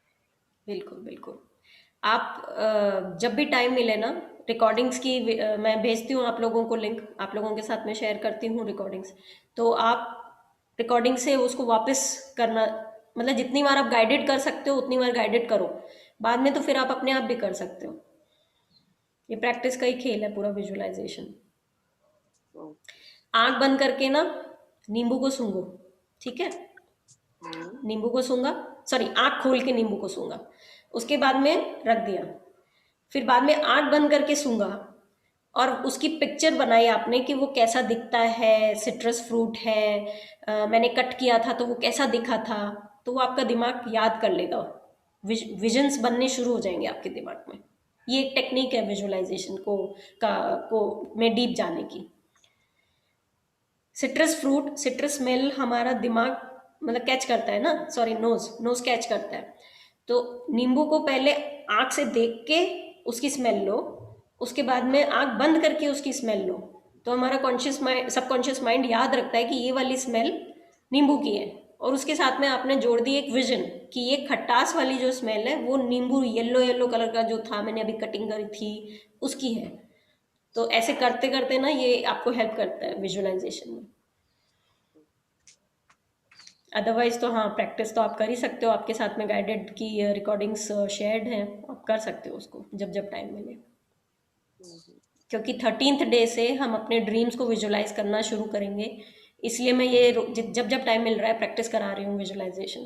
बिल्कुल बिल्कुल। आप जब भी टाइम मिले ना, रिकॉर्डिंग्स की मैं भेजती हूँ आप लोगों को लिंक, आप लोगों के साथ में शेयर करती हूँ रिकॉर्डिंग्स, तो आप रिकॉर्डिंग से उसको वापस करना, मतलब जितनी बार आप गाइडेड कर सकते हो उतनी बार गाइडेड करो, बाद में तो फिर आप अपने आप भी कर सकते हो। ये प्रैक्टिस का ही खेल है पूरा विजुअलाइजेशन। आंख बंद करके ना नींबू को सूंघो, ठीक है? नींबू को सूंघा, सॉरी आंख खोल के नींबू को सूंघा, उसके बाद में रख दिया, फिर बाद में आंख बंद करके सूंघा और उसकी पिक्चर बनाई आपने कि वो कैसा दिखता है, सिट्रस फ्रूट है, मैंने कट किया था तो वो कैसा दिखा था, तो वो आपका दिमाग याद कर लेगा, विजन्स बनने शुरू हो जाएंगे आपके दिमाग में। ये एक टेक्निक है विजुअलाइजेशन को में डीप जाने की। सिट्रस स्मेल हमारा दिमाग मतलब कैच करता है ना, सॉरी नोज कैच करता है। तो नींबू को पहले आंख से देख के उसकी स्मेल लो, उसके बाद में आंख बंद करके उसकी स्मेल लो, तो हमारा कॉन्शियस माइंड, सबकॉन्शियस माइंड याद रखता है कि ये वाली स्मेल नींबू की है, और उसके साथ में आपने जोड़ दी एक विजन कि ये खटास वाली जो स्मेल है वो नींबू येलो कलर का जो था मैंने अभी कटिंग करी थी उसकी है। तो ऐसे करते करते ना ये आपको हेल्प करता है विजुअलाइजेशन में। अदरवाइज तो हाँ, प्रैक्टिस तो आप कर ही सकते हो, आपके साथ में गाइडेड की रिकॉर्डिंग्स शेयर्ड हैं, आप कर सकते हो उसको जब जब टाइम मिले। क्योंकि 13th डे से हम अपने ड्रीम्स को विजुअलाइज करना शुरू करेंगे, इसलिए मैं ये जब जब टाइम मिल रहा है प्रैक्टिस करा रही हूँ विजुअलाइजेशन।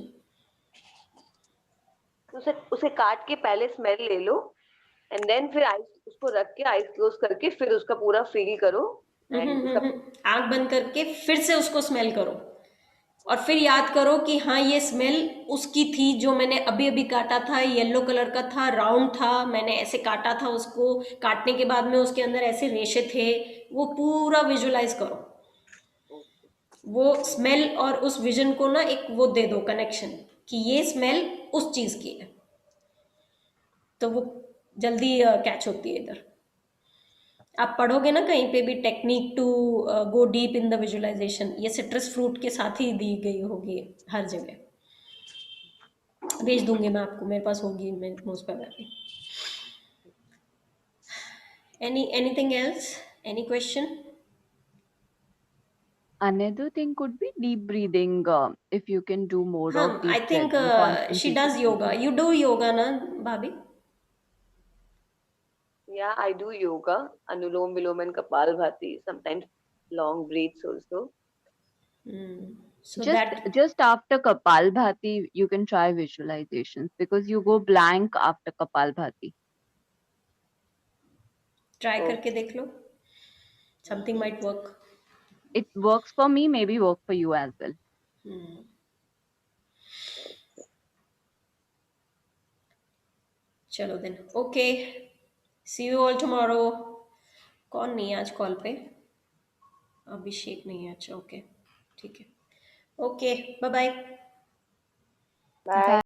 उसे काट के पहले स्मेल ले लो एंड देन फिर आइस उसको रख के आइस क्लोज करके फिर उसका पूरा फील करो एंड आंख बंद करके फिर से उसको स्मेल करो और फिर याद करो कि हाँ ये स्मेल उसकी थी जो मैंने अभी अभी काटा था, येलो कलर का था, राउंड था, मैंने ऐसे काटा था उसको, काटने के बाद में उसके अंदर ऐसे रेशे थे, वो पूरा विजुअलाइज करो। वो स्मेल और उस विजन को ना एक वो दे दो कनेक्शन कि ये स्मेल उस चीज की है, तो वो जल्दी कैच होती है इधर। आप पढ़ोगे ना कहीं पे भी technique to go deep in the visualization, ये सिट्रस फ्रूट के साथ ही दी गई होगी हर जगह, भेज दूंगी मैं आपको, मेरे पास होगी, मैं उस पर बैठी। Anything else, any question? Another thing could be deep breathing. If you can do more of I deep think breathing, she concentrated does yoga. breathing. You do yoga, na, Bhabhi? Yeah, I do yoga, Anulom Vilom and Kapalbhati, sometimes long breaths also. So Just that just after Kapalbhati, you can try visualizations because you go blank after Kapalbhati. try Oh, करके देख लो. Something might work. It works for me, maybe work for you as well. चलो then. Okay. See you all tomorrow. कौन नहीं है आज call पे? अभिषेक नहीं है. अच्छा, ओके, ठीक है. Okay, bye bye. bye.